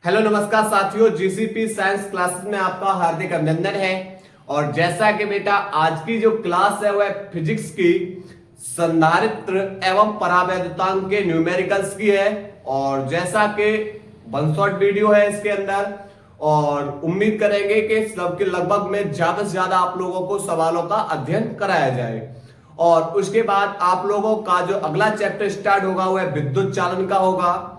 Hello नमस्कार साथियों, GCP science classes में आपका हार्दिक अभिनंदन है। और जैसा कि बेटा आज की जो क्लास है वह फिजिक्स की संधारित्र एवं परावैद्युतांक के न्यूमेरिकल्स की है। और जैसा कि वन शॉट वीडियो है इसके अंदर, और उम्मीद करेंगे कि सबके लगभग में ज्यादा से ज्यादा आप लोगों को सवालों का अध्ययन कराया जाए। और उसके बाद आप लोगों का जो अगला चैप्टर स्टार्ट होगा वह विद्युत चालन का होगा।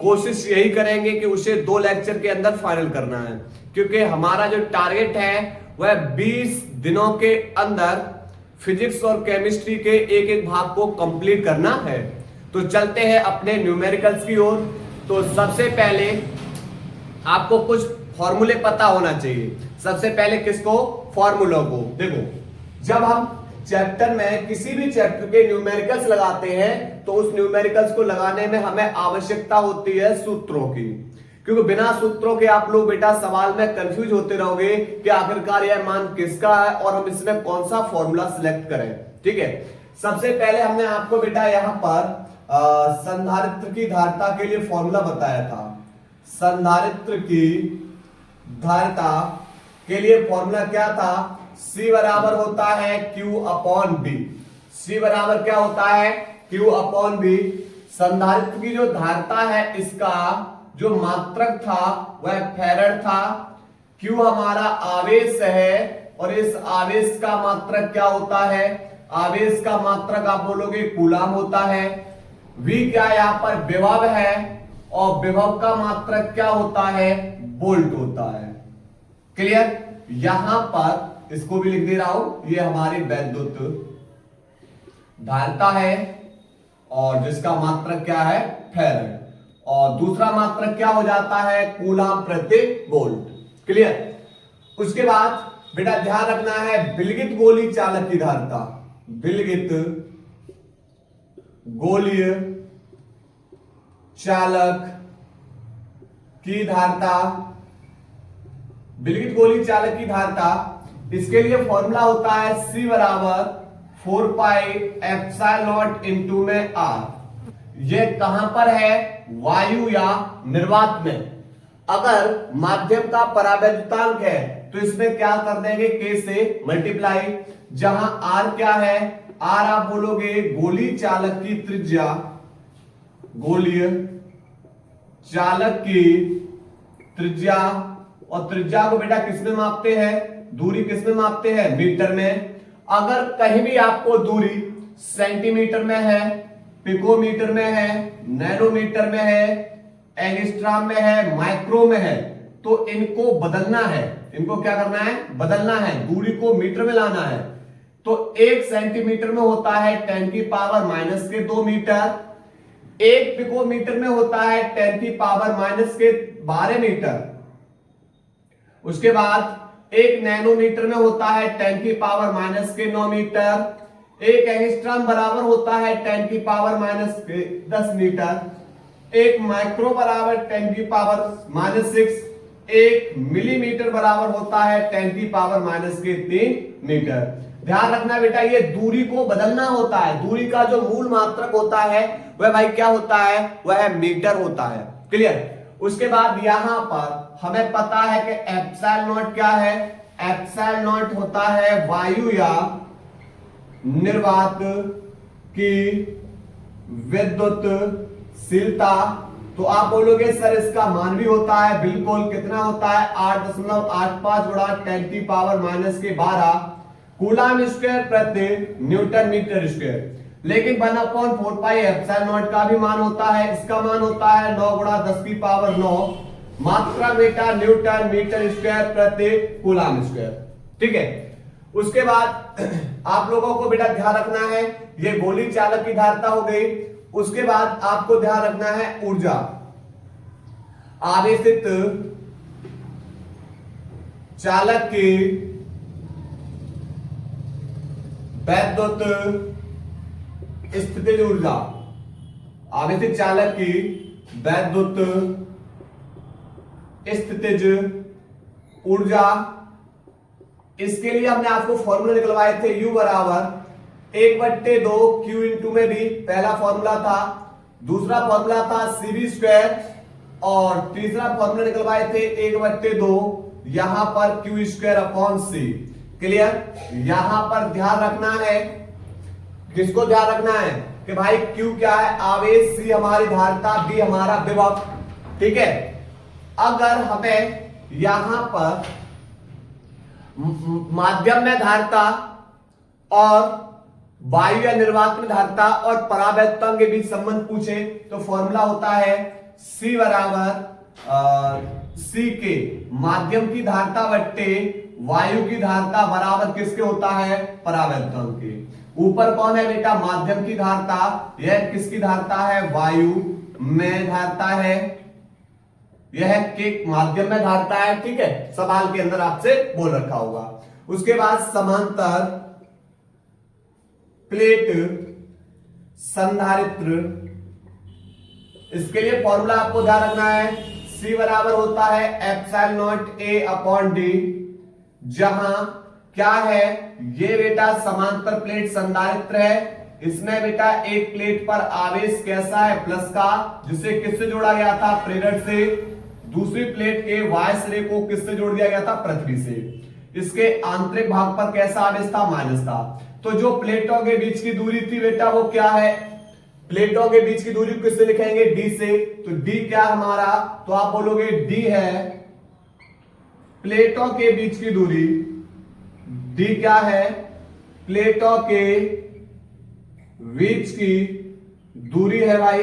कोशिश यही करेंगे कि उसे 2 लेक्चर के अंदर फाइनल करना है, क्योंकि हमारा जो टारगेट है वह 20 दिनों के अंदर फिजिक्स और केमिस्ट्री के एक एक भाग को कंप्लीट करना है। तो चलते हैं अपने न्यूमेरिकल्स की ओर। तो सबसे पहले आपको कुछ फॉर्मूले पता होना चाहिए। सबसे पहले किसको? फॉर्मूला को। देखो, जब हम चैप्टर में किसी भी चैप्टर के न्यूमेरिकल्स लगाते हैं तो उस न्यूमेरिकल्स को लगाने में हमें आवश्यकता होती है सूत्रों की, क्योंकि बिना सूत्रों के आप लोग बेटा सवाल में कंफ्यूज होते रहोगे कि आखिरकार यह मान किसका है और हम इसमें कौन सा फॉर्मूला सिलेक्ट करें। ठीक है, सबसे पहले हमने आपको बेटा यहां पर संधारित्र की धारिता के लिए फॉर्मूला बताया था। संधारित्र की धारिता के लिए फॉर्मूला क्या था? C बराबर होता है Q अपॉन बी। C बराबर क्या होता है? Q upon B. संधारित्र की जो धारिता है इसका जो मात्रक था वह फैराड था। Q हमारा आवेश है और इस आवेश का मात्रक क्या होता है? आवेश का मात्रक आप बोलोगे कूलाम होता है। V क्या यहां पर विभव है और विभव का मात्रक क्या होता है? वोल्ट होता है। क्लियर? यहां पर इसको भी लिख दे रहा हूं, ये हमारी वैद्युत धारिता है और जिसका मात्रक क्या है? फैराड। और दूसरा मात्रक क्या हो जाता है? कूलाम प्रति वोल्ट। क्लियर? उसके बाद बेटा ध्यान रखना है विलगित गोलीय चालक की धारिता। विलगित गोलीय चालक की धारिता, विलगित गोलीय चालक की धारिता, इसके लिए फॉर्मूला होता है C बराबर 4 पाई एप्सिलॉन नॉट इंटू में R। ये कहां पर है? वायु या निर्वात में। अगर माध्यम का परावैद्युतांक है तो इसमें क्या कर देंगे? K से मल्टीप्लाई। जहां R क्या है? R आप बोलोगे गोलीय चालक की त्रिज्या, गोलीय चालक की त्रिज्या। और त्रिज्या को बेटा किसमें मापते हैं? दूरी किसमें मापते हैं? मीटर में। अगर कहीं भी आपको दूरी सेंटीमीटर में है, पिकोमीटर में है, नैनोमीटर में है, एंगस्ट्रॉम में है, माइक्रो में है, तो इनको बदलना है। इनको क्या करना है? बदलना है, दूरी को मीटर में लाना है। तो 1 सेंटीमीटर में होता है 10 की पावर माइनस के 2 मीटर। 1 पिकोमीटर में होता है 10 की पावर माइनस के 12 मीटर। उसके बाद 1 नैनोमीटर में होता है 10 की पावर माइनस के 9 मीटर। 1 एंगस्ट्रॉम बराबर होता है 10 की पावर माइनस के 10 मीटर। 1 माइक्रो बराबर 10 की पावर माइनस 6। 1 मिलीमीटर बराबर होता है 10 की पावर माइनस के 3 मीटर। ध्यान रखना बेटा, ये दूरी को बदलना होता है। दूरी का जो मूल मात्रक होता है वह भाई क्या होता है? वह मीटर होता है। क्लियर? उसके बाद यहां पर हमें पता है कि एप्सिलॉन नॉट क्या है? एप्सिलॉन नॉट होता है वायु या निर्वात की विद्युतशीलता। तो आप बोलोगे सर इसका मान भी होता है। बिल्कुल। कितना होता है? 8.85 गुणा 10 की पावर माइनस के 12 कूलाम स्क्वायर प्रति न्यूटन मीटर स्क्वायर। लेकिन 1/4 पाई एप्सिलॉन नॉट का भी मान होता है। इसका मान होता है 9 गुणा 10 की पावर 9 मात्रा बेटा न्यूटन मीटर स्क्वायर प्रति कूलाम स्क्वायर। ठीक है? उसके बाद आप लोगों को बेटा ध्यान रखना है, ये गोलीय चालक की धारिता हो गई। उसके बाद आपको ध्यान रखना है ऊर्जा। आवेशित चालक की वैद्युत स्थितिज ऊर्जा। आवेशित चालक की वैद्युत स्थितिज ऊर्जा, इसके लिए हमने आपको फॉर्मूला निकलवाए थे। U बराबर 1/2 Q इंटू में भी पहला फॉर्मूला था। दूसरा फॉर्मूला था CV स्क्वायर और तीसरा फॉर्मूला निकलवाए थे 1/2 यहां पर Q²/C। क्लियर। यहां पर ध्यान रखना है, किसको ध्यान रखना है कि भाई Q क्या है, आवेश, C हमारी धारिता, B हमारा विभव। ठीक है। अगर हमें यहां पर माध्यम में धारिता और वायु या निर्वात में धारिता और परावैद्युतांक के बीच संबंध पूछे तो फॉर्मूला होता है C बराबर C के माध्यम की धारिता बट्टे वायु की धारिता बराबर किसके होता है, परावैद्युतांक के। ऊपर कौन है बेटा, माध्यम की धारिता, यह किसकी धारिता है, वायु में धारिता है, यह के माध्यम में धारिता है। ठीक है, सवाल के अंदर आपसे बोल रखा होगा। उसके बाद समांतर प्लेट संधारित्र, इसके लिए फॉर्मूला आपको ध्यान रखना है, C बराबर होता है ε0A/d, जहां क्या है, ये बेटा समांतर प्लेट संधारित्र है। इसमें बेटा एक प्लेट पर आवेश कैसा है, प्लस का, जिसे किससे जोड़ा गया था, प्रेरक से। दूसरी प्लेट के वाय सिरे को किससे जोड़ दिया गया था, पृथ्वी से। इसके आंतरिक भाग पर कैसा आवेश था, माइनस था। तो जो प्लेटों के बीच की दूरी थी बेटा वो क्या है, प्लेटों के बीच की दूरी किससे लिखेंगे, d से। तो d क्या हमारा, तो आप बोलोगे d है प्लेटों के बीच की दूरी, d क्या है, प्लेटों के बीच की दूरी है भाई।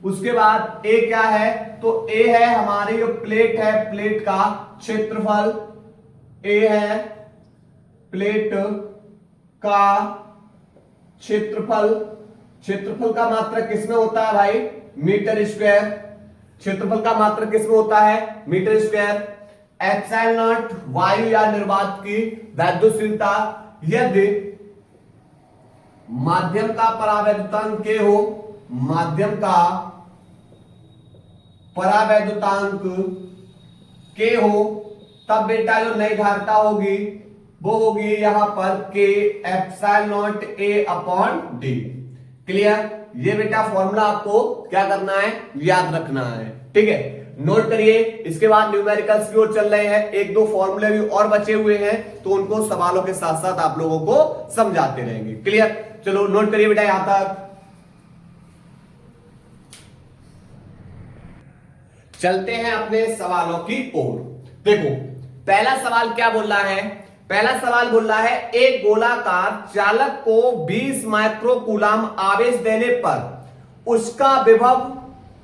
उसके बाद a क्या है, तो a है हमारी जो प्लेट है, प्लेट का क्षेत्रफल, a है प्लेट का क्षेत्रफल। क्षेत्रफल का मात्रक किसमें होता है भाई, मीटर स्क्वायर। क्षेत्रफल का मात्रक किसमें होता है, मीटर स्क्वायर। ε0 वायु या निर्वात की वैद्युतशीलता, यदि माध्यम का परावैद्युतांक K हो, माध्यम का परावैद्युतांक K हो, तब बेटा जो नई धारिता होगी वो होगी यहां पर K ε0A/d। क्लियर। ये बेटा फॉर्मूला आपको क्या करना है, याद रखना है। ठीक है, नोट करिए। इसके बाद न्यूमेरिकल्स की ओर चल रहे हैं, एक दो फॉर्मूले भी और बचे हुए हैं, तो उनको सवालों के साथ साथ आप लोगों को समझाते रहेंगे। क्लियर, चलो नोट करिए बेटा यहां तक। चलते हैं अपने सवालों की ओर। देखो पहला सवाल क्या बोल रहा है, पहला सवाल बोल रहा है एक गोलाकार चालक को 20 माइक्रोकूलम आवेश देने पर उसका विभव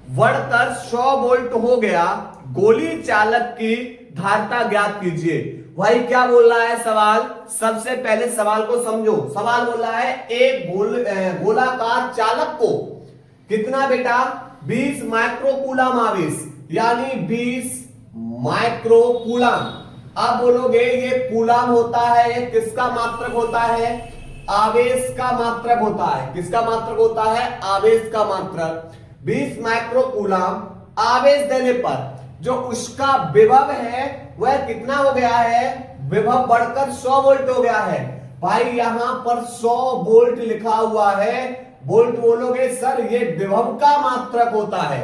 बढ़कर 100 वोल्ट हो गया, गोली चालक की धारिता ज्ञात कीजिए। भाई क्या बोल रहा है सवाल, सबसे पहले सवाल को समझो। सवाल बोल रहा है एक गोलाकार चालक को कितना बेटा, 20 माइक्रोकूलम आवेश, यानी 20 माइक्रोकूलम। अब बोलोगे ये कूलम होता है, ये किसका मात्रक होता है, आवेश का मात्रक होता है। किसका मात्रक होता है, आवेश का मात्रक। 20 माइक्रोकूलम आवेश देने पर जो उसका विभव है वह कितना हो गया है, विभव बढ़कर 100 वोल्ट हो गया है। भाई यहां पर 100 वोल्ट लिखा हुआ है, वोल्ट बोलोगे सर ये विभव का मात्रक होता है।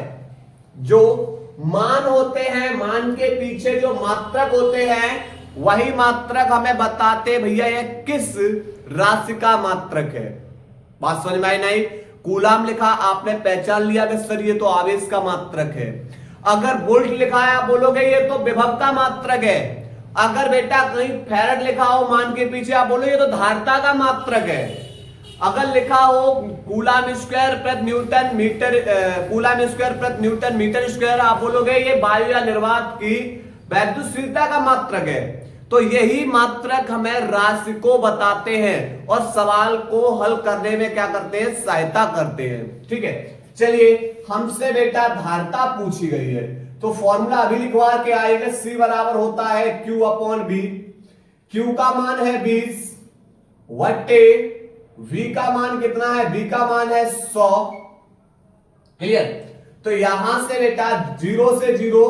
जो मान होते हैं, मान के पीछे जो मात्रक होते हैं वही मात्रक हमें बताते भैया ये किस राशि का मात्रक है। बात समझ में आई नहीं, कूलम लिखा आपने पहचान लिया कि सर ये तो आवेश का मात्रक है। अगर वोल्ट लिखा है आप बोलोगे ये तो विभव का मात्रक है। अगर बेटा कहीं फैरेड लिखा हो मान के पीछे आप बोलोगे ये तो धारिता का मात्रक है। अगर लिखा हो कूलम स्क्वायर प्रति न्यूटन मीटर, कूलम स्क्वायर प्रति न्यूटन मीटर स्क्वायर, आप बोलोगे ये वायु या निर्वात की वैद्युतशीलता का मात्रक है। तो यही मात्रक हमें राशि को बताते हैं और सवाल को हल करने में क्या करते हैं, सहायता करते हैं। ठीक है, चलिए हमसे बेटा धारिता पूछी गई है तो फॉर्मूला अभी लिखवा के आएगा, C बराबर होता है Q/V। Q का मान है 20 वट्टे V का मान कितना है, V का मान है 100। क्लियर। तो यहां से बेटा 0 से 0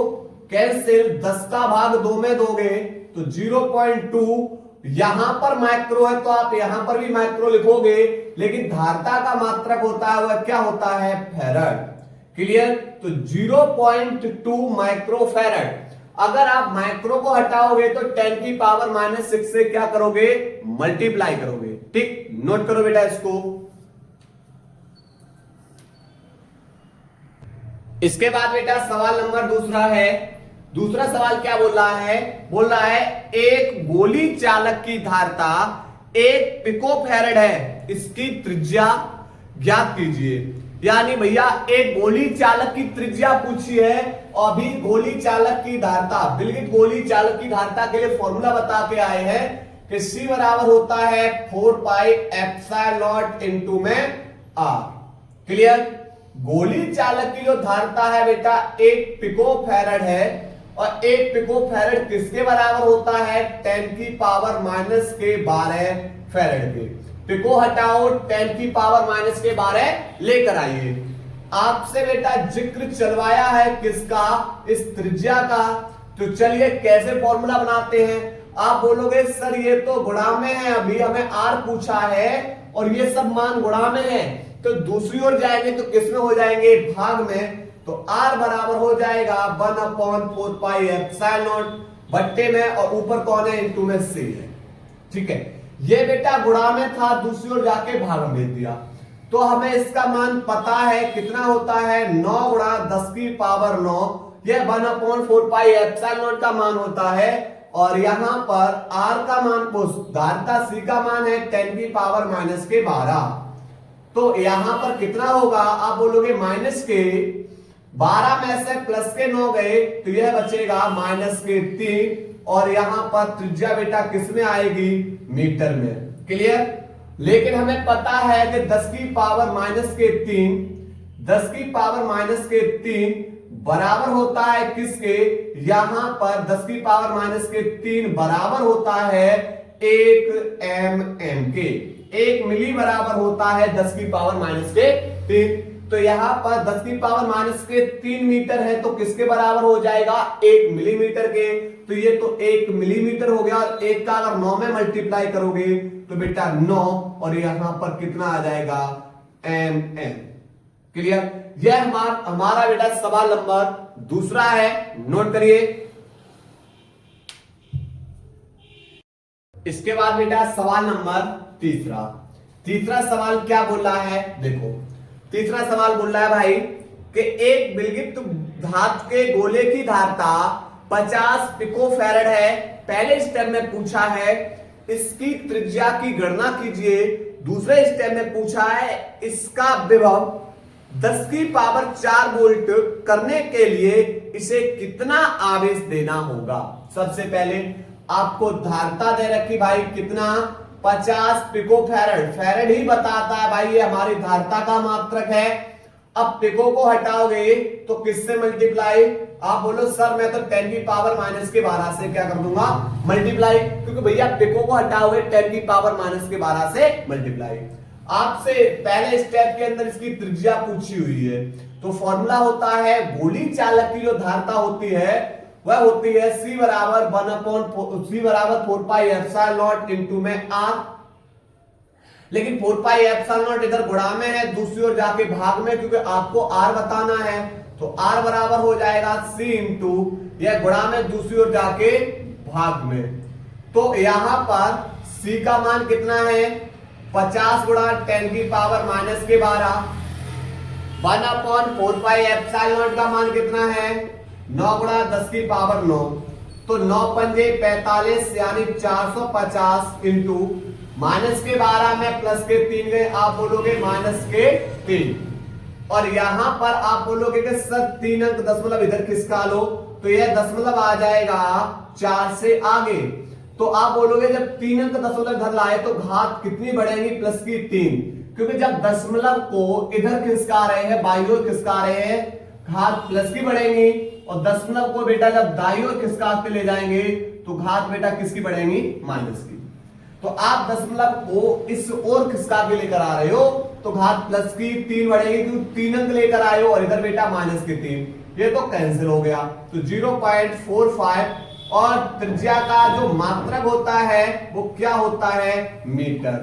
कैंसिल, 10 का भाग 2 में दोगे तो 0.2। यहां पर माइक्रो है तो आप यहां पर भी माइक्रो लिखोगे, लेकिन धारिता का मात्रक होता है वह क्या होता है, फैराड। क्लियर। तो 0.2 माइक्रोफैरड। अगर आप माइक्रो को हटाओगे तो 10⁻⁻6 से क्या करोगे, मल्टीप्लाई करोगे। ठीक, नोट करो बेटा इसको। इसके बाद बेटा सवाल नंबर दूसरा है। दूसरा सवाल क्या बोल रहा है, बोल रहा है एक गोली चालक की धारता 1 पिकोफैरड है, इसकी त्रिज्या ज्ञात कीजिए। यानी भैया एक गोली चालक की त्रिज्या पूछी है और अभी गोली चालक की धारता, बिल्कुल गोली चालक की धारता के लिए फॉर्मूला बता के आए हैं कि C बराबर होता है 4πε0 इंटू में R। क्लियर। गोली चालक की जो धारता है बेटा 1 पिकोफैरड है और 1 पिकोफैरड किसके बराबर होता है, 10⁻⁻12 फैरड के। पिको हटाओ, 10⁻⁻12 लेकर आइए। आपसे बेटा जिक्र चलवाया है किसका, इस त्रिज्या का। तो चलिए कैसे फॉर्मूला बनाते हैं। आप बोलोगे सर ये तो गुणा में है, अभी हमें आर पूछा है और ये सब मान गुणा में है, तो दूसरी ओर जाएंगे तो किसमें हो जाएंगे, भाग में। तो R बराबर हो जाएगा 1/4πε0 बट्टे में, और ऊपर कौन है, इंटू में C है। ठीक है, ये बेटा गुणा में था, दूसरी ओर जाके भाग में भेज दिया। तो हमें इसका मान पता है कितना होता है, 9 गुणा 10⁻9, यह 1/4πε0 का मान होता है। और यहां पर R का मान, धारता C का मान है 10⁻12। तो यहां पर कितना होगा, आप बोलोगे माइनस के 12 में से प्लस के 9 गए तो यह बचेगा -3, और यहां पर त्रिज्या बेटा किसमें आएगी, मीटर में। क्लियर। लेकिन हमें पता है कि 10⁻3 बराबर होता है किसके, यहां पर 10⁻3 बराबर होता है 1 mm के। 1 मिली बराबर होता है 10⁻3। तो यहां पर 10⁻3 मीटर है, तो किसके बराबर हो जाएगा, 1 मिलीमीटर के। तो ये तो 1 मिलीमीटर हो गया, और 1 का अगर 9 में मल्टीप्लाई करोगे तो बेटा 9, और यहां पर कितना आ जाएगा, mm। क्लियर। यह हमारा बेटा सवाल नंबर दूसरा है, नोट करिए। इसके बाद बेटा सवाल नंबर तीसरा। तीसरा सवाल क्या बोल रहा है, देखो तीसरा सवाल बोल रहा है भाई कि एक विलगित धातु के गोले की धारता 50 पिकोफैरड है। पहले स्टेप में पूछा है इसकी त्रिज्या की गणना कीजिए। दूसरे स्टेप में पूछा है इसका विभव 10⁻4 वोल्ट करने के लिए इसे कितना आवेश देना होगा। सबसे पहले आपको धारता दे रखी भाई कितना, 50 पिकोफैरड। फैरड ही बताता है भाई, ये हमारी धारता का मात्रक है। अब पिको को हटाओगे तो किससे मल्टीप्लाई, आप बोलो सर मैं तो 10⁻12 से क्या कर दूंगा, मल्टीप्लाई, क्योंकि भैया पिको को हटाओगे 10⁻12 से मल्टीप्लाई। आपसे पहले स्टेप के अंदर इसकी त्रिज्या पूछी हुई है, तो फॉर्मूला होता है गोली चालक की जो धारता होती है वह होती है C बराबर 4πε0 इंटू में R। लेकिन 4πε0 इधर गुणा में है, दूसरी ओर जाके भाग में, क्योंकि आपको R बताना है। तो R बराबर हो जाएगा C इंटू, यह गुणा में दूसरी ओर जाके भाग में। तो यहां पर C का मान कितना है, 50 गुणा 10⁻12 1/4πε0 का मान कितना है, 9 गुणा 10⁻9। तो 9 पंजे 45 यानी 450 इंटू -12 में प्लस के 3 गए, आप बोलोगे -3। और यहां पर आप बोलोगे कि सर 3 अंक दशमलव इधर खिसका लो, तो यह दशमलव आ जाएगा 4 से आगे। तो आप बोलोगे जब 3 अंक दशमलव इधर लाए तो घात कितनी बढ़ेगी, प्लस की 3, क्योंकि जब दशमलव को इधर खिसका रहे हैं, बाईं ओर खिसका रहे हैं, घात प्लस की बढ़ेंगी। और दशमलव को बेटा जब दाईं ओर खिसकाते ले जाएंगे तो घात बेटा किसकी बढ़ेंगी, माइनस की। तो आप दशमलव को इस ओर खिसका के लेकर आ रहे हो तो घात प्लस की 3 बढ़ेगी, क्योंकि 3 अंक लेकर आए हो, और इधर बेटा माइनस की 3, ये तो कैंसिल हो गया। तो 0.45, और त्रिज्या का जो मात्रक होता है वो क्या होता है, मीटर।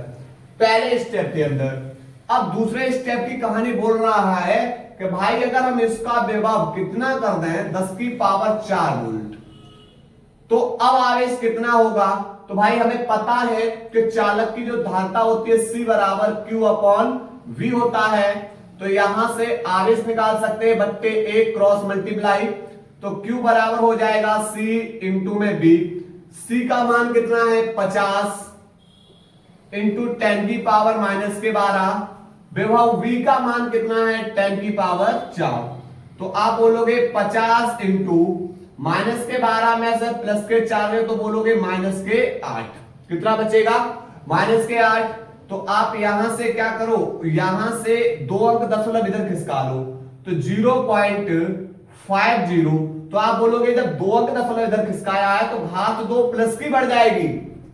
पहले स्टेप के अंदर अब दूसरे स्टेप की कहानी बोल रहा है कि भाई अगर हम इसका विभव कितना कर दें 10 की पावर 4 वोल्ट, तो अब आवेश कितना होगा? तो भाई हमें पता है कि चालक की जो धारिता होती है C बराबर Q अपॉन V होता है। तो यहां से आवेश निकाल सकते हैं बट्टे A क्रॉस मल्टीप्लाई, तो Q बराबर हो जाएगा C इंटू में B। C का मान कितना है 50 इंटू 10 की पावर माइनस के 12। विभव V का मान कितना है 10 की पावर 4। तो आप बोलोगे 50 इंटू माइनस के 12 में से प्लस के 4 है तो बोलोगे माइनस के 8। कितना बचेगा? माइनस के 8। तो आप यहां से क्या करो, यहां से 2 अंक दशमलव इधर खिसका लो, तो 0.50। तो आप बोलोगे जब 2 अंक दशमलव इधर खिसकाया है तो घात 2 प्लस की बढ़ जाएगी,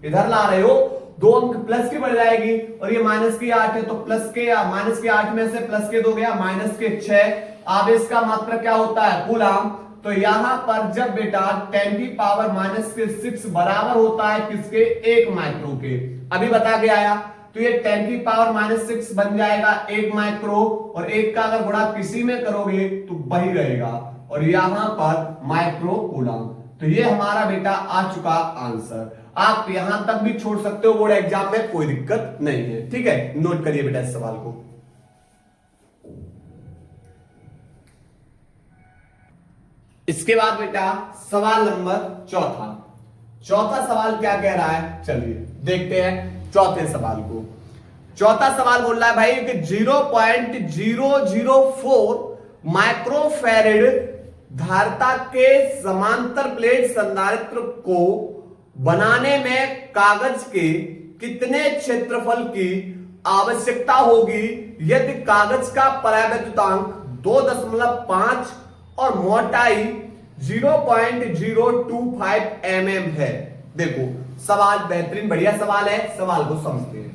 इधर ला रहे हो 2 अंक प्लस की बढ़ जाएगी, और ये माइनस की 8 है तो प्लस के माइनस के 8 में से प्लस के 2 गया माइनस के 6। आवेश का मात्रक क्या होता है? कूलम। तो यहां पर जब बेटा 10 की पावर माइनस के 6 बराबर होता है किसके? 1 माइक्रो के, अभी बता के आया, तो ये 10 की पावर माइनस 6 बन जाएगा 1 माइक्रो, और 1 का अगर गुणा किसी में करोगे तो वही रहेगा, और यहां पर माइक्रो कूलम। तो ये हमारा बेटा आ चुका आंसर। आप यहां तक भी छोड़ सकते हो बोर्ड एग्जाम में, कोई दिक्कत नहीं है। ठीक है, नोट करिए बेटा इस सवाल को। इसके बाद बेटा सवाल नंबर चौथा सवाल क्या कह रहा है, चलिए देखते हैं चौथे सवाल को। चौथा सवाल बोल रहा है भाई कि 0.004 माइक्रोफैरेड धारिता के समांतर प्लेट संधारित्र को बनाने में कागज के कितने क्षेत्रफल की आवश्यकता होगी यदि कागज का परावैद्युतांक 2.5 और मोटाई 0.025 mm है। देखो सवाल बेहतरीन बढ़िया सवाल है, सवाल को समझते हैं।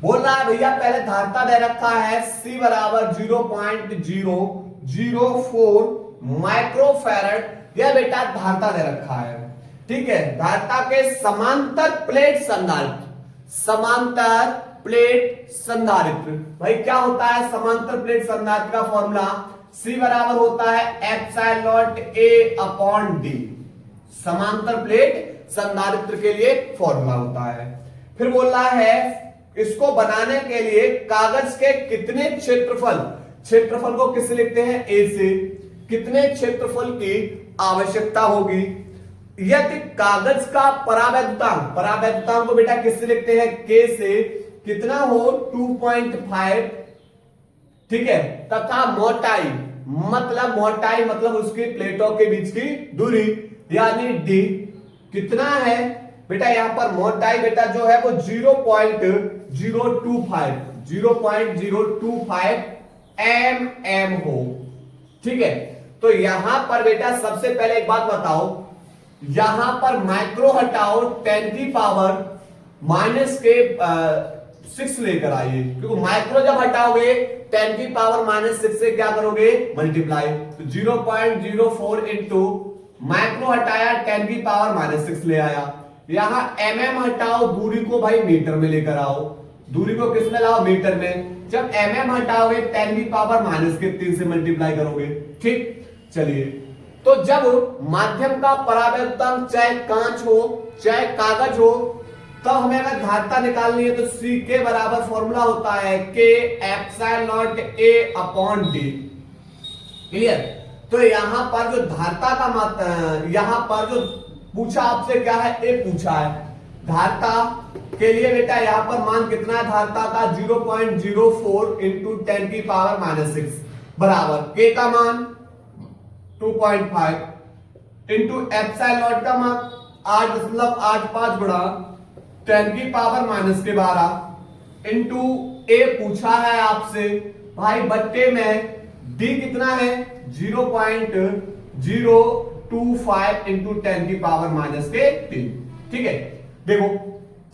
बोल रहा है भैया पहले धारिता दे रखा है C बराबर 0.004 माइक्रोफैरड, यह बेटा धारिता दे रखा है। ठीक है, धारिता के समांतर प्लेट संधारित्र भाई क्या होता है? समांतर प्लेट संधारित्र का फॉर्मूला C बराबर होता है एप्सिलॉन A अपॉन D। समांतर प्लेट संधारित्र के लिए फॉर्मूला होता है। फिर बोल रहा है इसको बनाने के लिए कागज के कितने क्षेत्रफल को किससे लिखते हैं? A से। कितने क्षेत्रफल की आवश्यकता होगी यदि कागज का परावैद्युतांक को बेटा किससे लिखते हैं? K से। कितना हो? 2.5। ठीक है, तथा मोटाई मतलब उसकी प्लेटों के बीच की दूरी यानी D कितना है बेटा? यहां पर मोटाई बेटा जो है वो 0.025 mm हो। ठीक है, तो यहां पर बेटा सबसे पहले एक बात बताओ, यहां पर माइक्रो हटाओ 10 की पावर माइनस के 6 लेकर आइए, क्योंकि माइक्रो जब हटाओगे 10 की पावर माइनस 6 से क्या करोगे? मल्टीप्लाई। तो 0.04 इंटू माइक्रो हटाया 10 की पावर माइनस 6 ले आया, यहां mm हटाओ, दूरी को भाई मीटर में लेकर आओ, दूरी को किस में लाओ? मीटर में। जब mm हटाओगे 10 की पावर माइनस के 3 से मल्टीप्लाई करोगे। ठीक, चलिए, तो जब माध्यम का परावैद्युतांक चाहे कांच हो चाहे कागज हो, तो हमें अगर धारिता निकालनी है तो C के बराबर फॉर्मूला होता है K epsilon A upon D। Clear? तो यहां पर जो धारिता का यहां पर जो पूछा आपसे क्या है? A पूछा है। धारिता के लिए बेटा यहां पर मान कितना है धारिता का? 0.04 इंटू 10 की पावर माइनस 6 बराबर K का मान 2.5 इंटू एप्सिलॉन का मान 8.85 गुणा 10 की पावर माइनस के 12 इंटू A पूछा है आपसे भाई बट्टे में D कितना है? 0.025 इंटू 10 की पावर माइनस के 3। ठीक है, देखो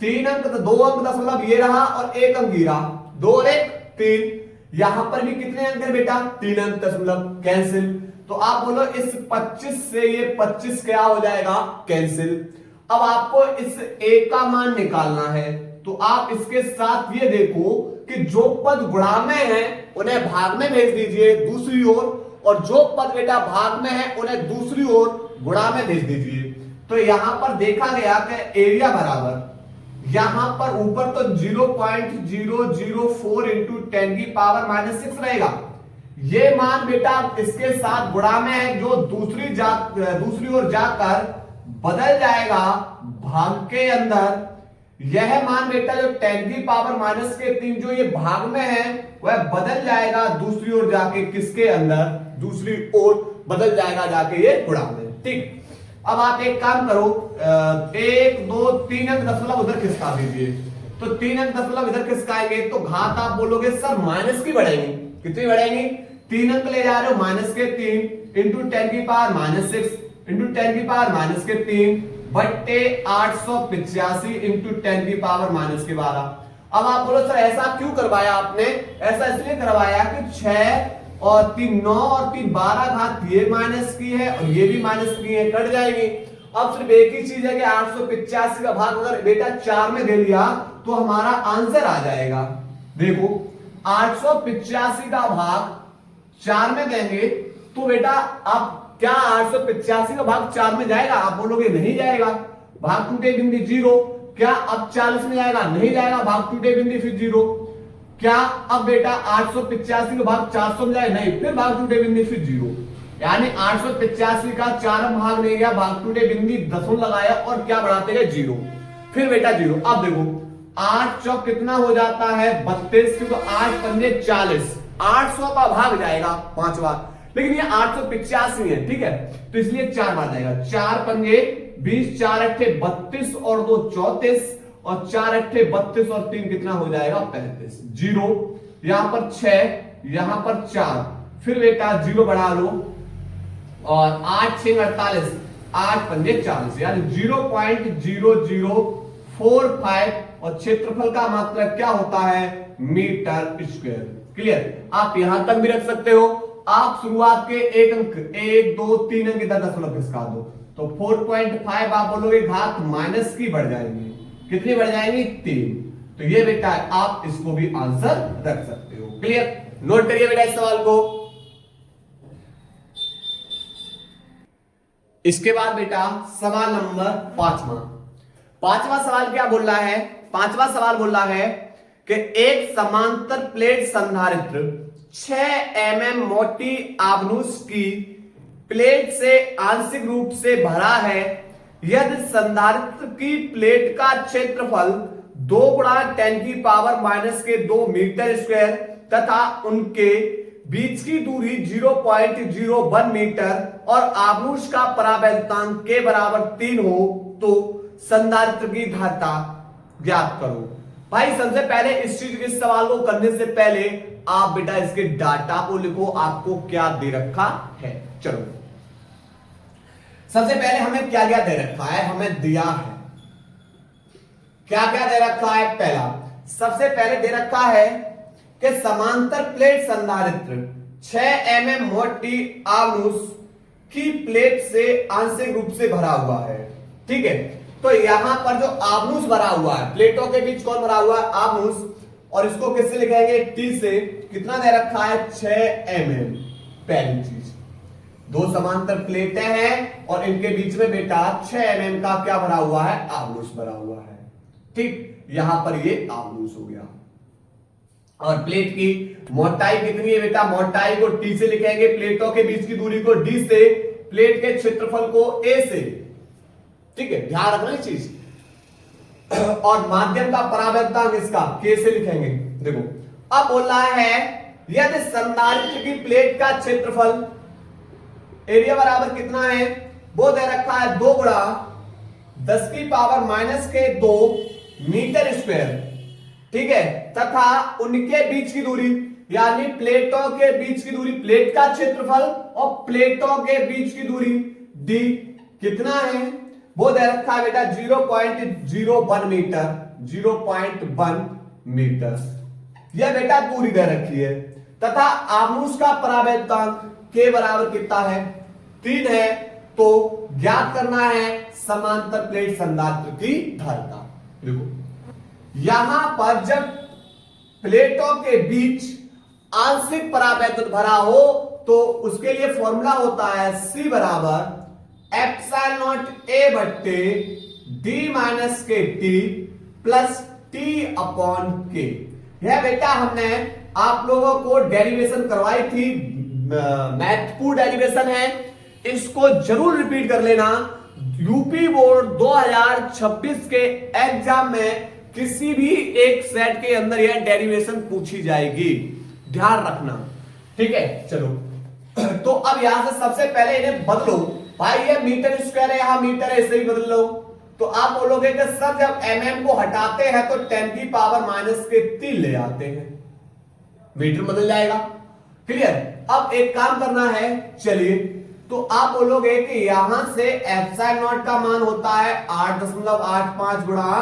3 अंक तो 2 अंक दशमलव ये रहा और 1 अंक गिरा, 2 और 1 3। यहां पर भी कितने अंक है बेटा? 3 अंक दशमलव कैंसिल। तो आप बोलो इस 25 से ये 25 क्या हो जाएगा? कैंसिल। अब आपको इस A का मान निकालना है, तो आप इसके साथ ये देखो कि जो पद गुणा में है उन्हें भाग में भेज दीजिए दूसरी ओर, और जो पद बेटा भाग में है उन्हें दूसरी ओर गुणा में भेज दीजिए। तो यहां पर देखा गया कि एरिया बराबर यहां पर ऊपर तो 0.004 इंटू 10 की पावर -6 रहेगा। ये मान बेटा इसके साथ गुणा में है जो दूसरी ओर जाकर बदल जाएगा भाग के अंदर। यह मान बेटा जो 10 की पावर -3 जो ये भाग में है वह बदल जाएगा दूसरी ओर जाके, किसके अंदर, दूसरी ओर बदल जाएगा जाके ये गुणा में। ठीक, अब आप एक काम करो, 1 2 3 अंक दशमलव उधर खिसका दीजिए। तो 3 अंक दशमलव इधर खिसकाएंगे तो घात आप बोलोगे सर माइनस की बढ़ाएंगे, कितनी बढ़ाएंगे, 3 अंक ले जा रहे हो -3 इंटू 10 की पावर -6 इंटू 10 की पावर -3 बट्टे 885 इंटू 10 की पावर -12। अब आप बोलो सर ऐसा क्यों करवाया आपने, ऐसा इसलिए करवाया कि 6 और 3 9 और 3 12 घात ये माइनस की है और ये भी माइनस की है, कट जाएगी। अब सिर्फ एक ही चीज है कि 885 का भाग अगर बेटा 4 में दे लिया तो हमारा आंसर आ जाएगा। देखो 885 का भाग 4 में देंगे तो बेटा आप क्या 885 का भाग 4 में जाएगा, आप बोलोगे नहीं जाएगा, भाग टूटे बिंदी 0। क्या अब 40 में जाएगा, नहीं जाएगा, भाग टूटे बिंदी फिर 0। क्या अब बेटा 885 का भाग 400 में जाएगा, नहीं, फिर भाग टूटे बिंदी फिर 0। यानी 885 का 4 भाग नहीं गया, भाग टूटे बिंदी 10 लगाया और क्या बढ़ाते गए 0, फिर बेटा 0। अब देखो 8 चौक कितना हो जाता है 32, क्योंकि 8 पंजे 40, 800 का भाग जाएगा 5 बार, लेकिन ये 885 है, ठीक है, तो इसलिए 4 बार जाएगा। 4 पंजे 20, 4 अट्ठे 32 और 2 34, और 4 अट्ठे 32 और 3 कितना हो जाएगा 35, 0। यहां पर 6, यहां पर 4, फिर बेटा 0 बढ़ा लो और 8 6 48, 8 पंजे 40, यानी 0.0045 और क्षेत्रफल का मात्रक क्या होता है मीटर स्क्वायर। क्लियर, आप यहां तक भी रख सकते हो। आप शुरुआत के एक अंक 1 2 3 अंक इधर दशमलव खिसका दो तो 4.5 आप बोलोगे घात माइनस की बढ़ जाएंगी, कितनी बढ़ जाएंगी 3। तो ये बेटा आप इसको भी आंसर रख सकते हो। क्लियर, नोट करिए बेटा इस सवाल को। इसके बाद बेटा सवाल नंबर 5वां सवाल क्या बोल रहा है, 5वां सवाल बोल रहा है कि एक समांतर प्लेट संधारित्र 6 mm मोटी आबनूस की प्लेट से आंशिक रूप से भरा है। यदि संधारित्र की प्लेट का क्षेत्रफल 2 × 10⁻² मीटर स्क्वायर तथा उनके बीच की दूरी 0.01 मीटर और आबनूस का परावैद्युतांक के बराबर 3 हो तो संधारित्र की धारिता ज्ञात करो। भाई सबसे पहले इस सवाल को करने से पहले आप बेटा इसके डाटा को लिखो, आपको क्या दे रखा है। चलो सबसे पहले हमें क्या क्या दे रखा है, हमें दिया है क्या क्या दे रखा है। पहला सबसे पहले दे रखा है कि समांतर प्लेट संधारित्र 6 mm मोटी आबनूस की प्लेट से आंशिक रूप से भरा हुआ है। ठीक है, तो यहां पर जो आबनूस भरा हुआ है, प्लेटों के बीच कौन भरा हुआ है आबनूस, और इसको किससे लिखेंगे टी से। कितना दे रखा है 6 mm। पहली चीज, 2 समांतर प्लेटें हैं और इनके बीच में बेटा 6 mm का क्या भरा हुआ है आबनूस भरा हुआ है। ठीक, यहां पर ये आबनूस हो गया। और प्लेट की मोटाई कितनी है बेटा, मोटाई को टी से लिखेंगे, प्लेटों के बीच की दूरी को डी से, प्लेट के क्षेत्रफल को ए से। ठीक है, ध्यान रखना इस चीज। और माध्यम का परावैद्युतांक इसका के से लिखेंगे। देखो अब बोल रहा है यदि संधारित्र की प्लेट का क्षेत्रफल एरिया बराबर कितना है, वो दे रखा है 2 × 10⁻² मीटर स्क्वायर। ठीक है, तथा उनके बीच की दूरी यानी प्लेटों के बीच की दूरी, प्लेट का क्षेत्रफल और प्लेटों के बीच की दूरी डी कितना है, वो दे रखा है बेटा 0.01 मीटर, 0.1 मीटर। यह बेटा दूरी दे रखी है तथा आबनूस का परावैद्युतांक के बराबर कितना है 3 है। तो ज्ञात करना है समांतर प्लेट संधारित्र की धारिता। देखो यहां पर जब प्लेटों के बीच आंशिक परावैद्युत भरा हो तो उसके लिए फॉर्मूला होता है C बराबर एप्सिलॉन नॉट ए बट्टे डी माइनस के टी प्लस टी अपॉन के। यह बेटा हमने आप लोगों को डेरिवेशन करवाई थी, महत्वपूर्ण डेरिवेशन है, इसको जरूर रिपीट कर लेना। यूपी बोर्ड 2026 के एग्जाम में किसी भी एक सेट के अंदर यह डेरिवेशन पूछी जाएगी, ध्यान रखना, ठीक है। चलो तो अब यहां से सबसे पहले इन्हें बदलो भाई, ये मीटर स्क्वायर है, यहां मीटर है, इसे भी बदल लो। तो आप बोलोगे कि सर जब mm को हटाते हैं तो 10 की पावर माइनस के 3 ले आते हैं, मीटर बदल जाएगा। क्लियर। अब एक काम करना है, चलिए तो आप बोलोगे कि यहां से एप्सिलॉन नॉट का मान होता है 8.85 गुणा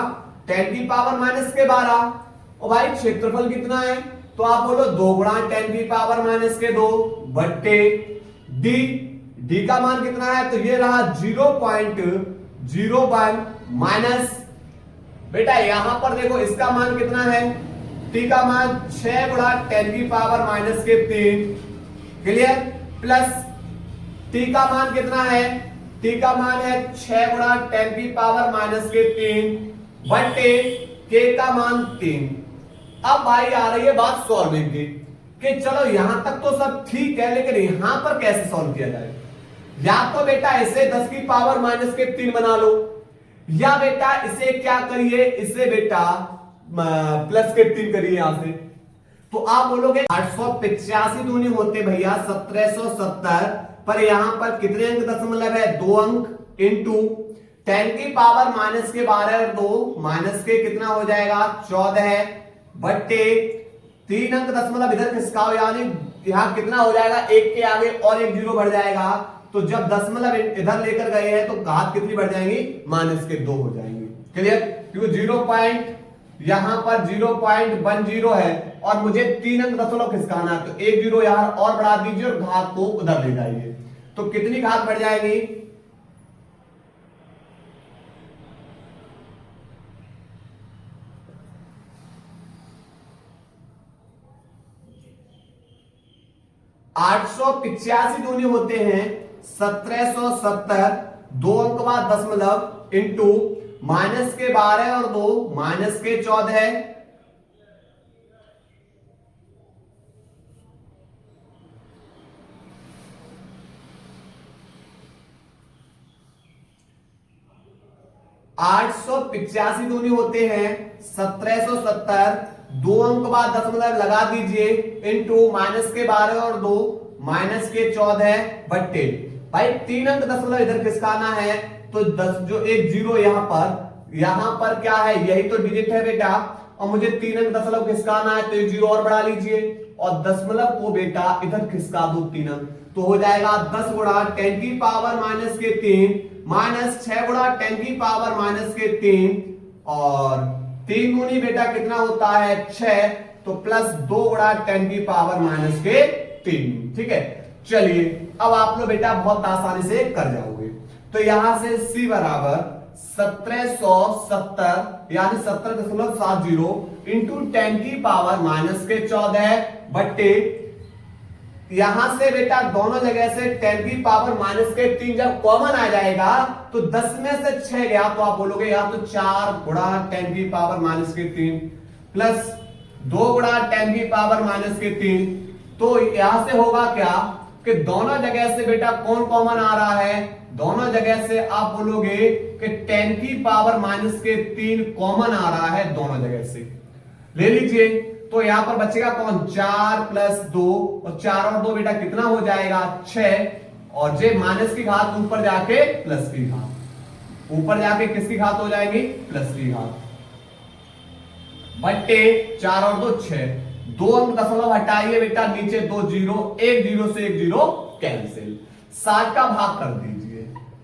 10 की पावर माइनस के 12। और भाई क्षेत्रफल कितना है, तो आप बोलो 2 गुणा 10 की पावर माइनस के 2 बट्टे डी। डी का मान कितना है, तो ये रहा 0.01 माइनस, बेटा यहां पर देखो इसका मान कितना है, टी का मान 6 गुणा 10 की पावर माइनस के 3। क्लियर। प्लस टी का मान कितना है, टी का मान है 6 गुणा 10 की पावर माइनस के 3 बट्टे के का मान 3। अब भाई आ रही है बात सॉल्विंग की, कि चलो यहां तक तो सब ठीक है, लेकिन यहां पर कैसे सॉल्व किया जाए। या तो बेटा इसे 10 की पावर माइनस के 3 बना लो, या बेटा इसे क्या करिए, इसे बेटा प्लस के 3 करिए यहां से। तो आप बोलोगे 885 दूनी होते भैया 1770, पर यहां पर कितने अंक दशमलव है, 2 अंक, इंटू 10 की पावर माइनस के 12 और 2 माइनस के कितना हो जाएगा 14 है बट्टे 3 अंक दशमलव इधर खिसकाओ, यानी यहां कितना हो जाएगा, एक के आगे और एक जीरो बढ़ जाएगा। तो जब दशमलव इधर लेकर गए हैं तो घात कितनी बढ़ जाएंगी, माइनस के 2 हो जाएंगी। क्लियर। क्योंकि 0 पॉइंट यहां पर 0.10 है और मुझे 3 अंक दशमलव खिसकाना है, तो एक जीरो यहां और बढ़ा दीजिए और घात को उधर ले जाइए, तो कितनी घात बढ़ जाएगी, 885 दूनी होते हैं 1770, 2 अंक बाद दशमलव इंटू माइनस के 12 और 2 माइनस के 14। आठ सौ 85 दूनी होते हैं 1770, 2 अंक बाद दशमलव लगा दीजिए इंटू माइनस के 12 और 2 माइनस के 14 बट्टे भाई 3 अंक दशमलव इधर खिसकाना है, तो 10 जो एक जीरो यहां पर क्या है, यही तो डिजिट है बेटा, और मुझे 3 अंक दशमलव खिसकाना है, तो एक जीरो और बढ़ा लीजिए और दशमलव को बेटा इधर खिसका दो 3 अंक, तो हो जाएगा 10 गुणा 10 की पावर माइनस के 3 माइनस 6 गुणा 10 की पावर माइनस के 3 और 3 गुनी बेटा कितना होता है 6, तो प्लस 2 गुणा 10 की पावर माइनस के 3। ठीक है। चलिए अब आप लोग बेटा बहुत आसानी से कर जाओगे, तो यहां से C बराबर 1770 यानी 17.70 इंटू 10 की पावर माइनस के 14 बट्टे यहां से बेटा दोनों जगह से 10 की पावर माइनस के 3 जब कॉमन आ जाएगा तो 10 में से 6 गया, तो आप बोलोगे या तो 4 गुणा 10 की पावर माइनस के 3 प्लस 2 गुणा 10 की पावर माइनस के 3। तो यहां से होगा क्या कि दोनों जगह से बेटा कौन कॉमन आ रहा है, दोनों जगह से आप बोलोगे कि 10 की पावर माइनस के 3 कॉमन आ रहा है, दोनों जगह से ले लीजिए। तो यहां पर बचेगा कौन 4 प्लस 2 और 4 और 2 बेटा कितना हो जाएगा 6, और जे माइनस की घात ऊपर जाके प्लस की घात, ऊपर जाके किसकी घात हो जाएगी प्लस की घात बट्टे 4 और 2 6, 2 अंक दशमलव हटाइए बेटा, नीचे 2 जीरो, एक जीरो से एक जीरो कैंसिल, 60 का भाग कर दीजिए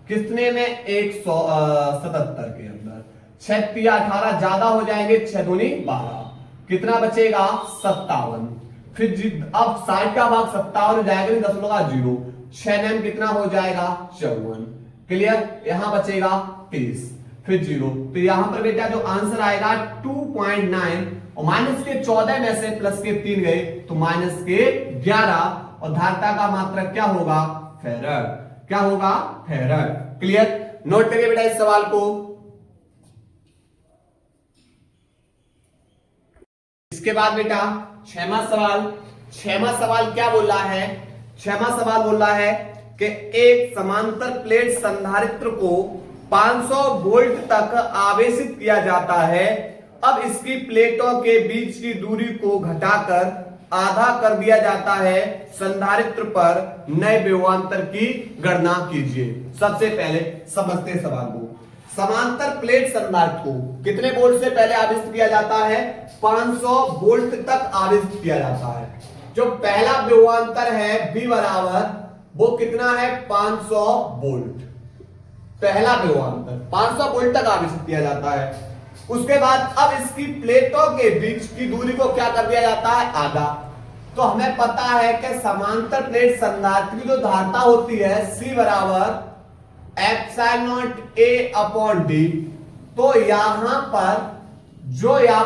कितने में 177 के अंदर, 6 तिया 18 ज्यादा हो जाएंगे, 6 दूनी 12, कितना बचेगा 57। फिर अब 60 का भाग 57 जाएगा, दशमलव का जीरो, 6 में कितना हो जाएगा 54। क्लियर। यहां बचेगा 30। फिर 0। तो यहां पर बेटा जो आंसर आएगा 2.9 और माइनस के 14 में से प्लस के 3 गए तो माइनस के 11 और धारिता का मात्रक क्या होगा? फैराड। क्या होगा? फैराड। क्लियर? नोट करिए बेटा इस सवाल को। इसके बाद बेटा छठवां सवाल क्या बोल रहा है? छठवां सवाल बोल रहा है कि एक समांतर प्लेट संधारित्र को 500 वोल्ट तक आवेशित किया जाता है। अब इसकी प्लेटों के बीच की दूरी को घटाकर आधा कर दिया जाता है। संधारित्र पर नए विभवांतर की गणना कीजिए। सबसे पहले समझते हैं सवाल को। समांतर प्लेट संधारित्र को कितने वोल्ट से पहले आवेशित किया जाता है? 500 वोल्ट तक आवेशित किया जाता है। जो पहला विभवांतर है V बराबर वो कितना है? 500 वोल्ट। पहला विभवांतर 500 वोल्ट तक आवेशित किया जाता है। उसके बाद अब इसकी प्लेटों के बीच की दूरी को क्या कर दिया जाता है? आधा। तो हमें पता है कि समांतर प्लेट संधारित्र की जो धारिता होती है C बराबर ε0 A/d। तो यहां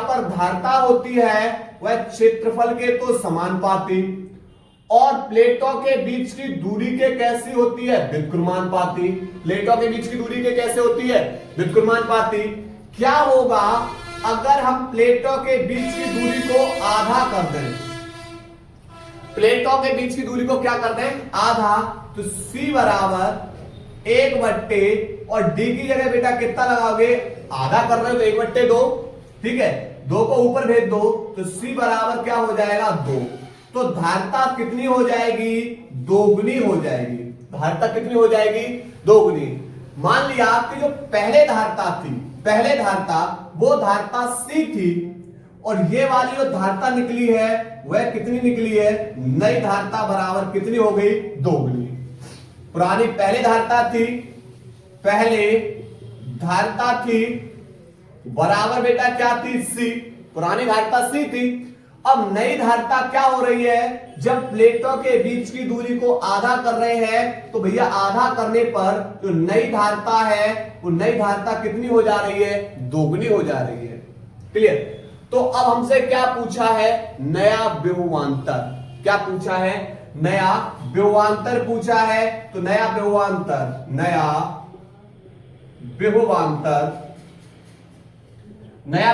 पर धारिता होती है वह क्षेत्रफल के तो समानुपाती और प्लेटों के बीच की दूरी के कैसी होती है? व्युत्क्रमानुपाती। प्लेटों के बीच की दूरी के कैसे होती है? व्युत्क्रमानुपाती। क्या होगा अगर हम प्लेटों के बीच की दूरी को आधा कर दें? प्लेटों के बीच की दूरी को क्या कर दें? आधा। तो C बराबर 1/, और D की जगह बेटा कितना लगाओगे? आधा कर रहे हो तो 1/2। ठीक है, 2 को ऊपर भेज दो तो C बराबर क्या हो जाएगा? 2। तो धारिता कितनी हो जाएगी? दोगुनी हो जाएगी। धारिता कितनी हो जाएगी? दोगुनी। मान लिया आपकी जो पहले धारिता वो धारिता C थी और ये वाली जो धारिता निकली है वह कितनी निकली है? नई धारिता बराबर कितनी हो गई? दोगुनी। पुरानी पहले धारिता थी बराबर बेटा क्या थी? C। पुरानी धारिता C थी। अब नई धारिता क्या हो रही है? जब प्लेटों के बीच की दूरी को आधा कर रहे हैं तो भैया आधा करने पर जो नई धारिता है वो नई धारिता कितनी हो जा रही है? दोगुनी हो जा रही है। क्लियर? तो अब हमसे क्या पूछा है? नया विभवांतर। क्या पूछा है? नया विभवांतर पूछा है। तो नया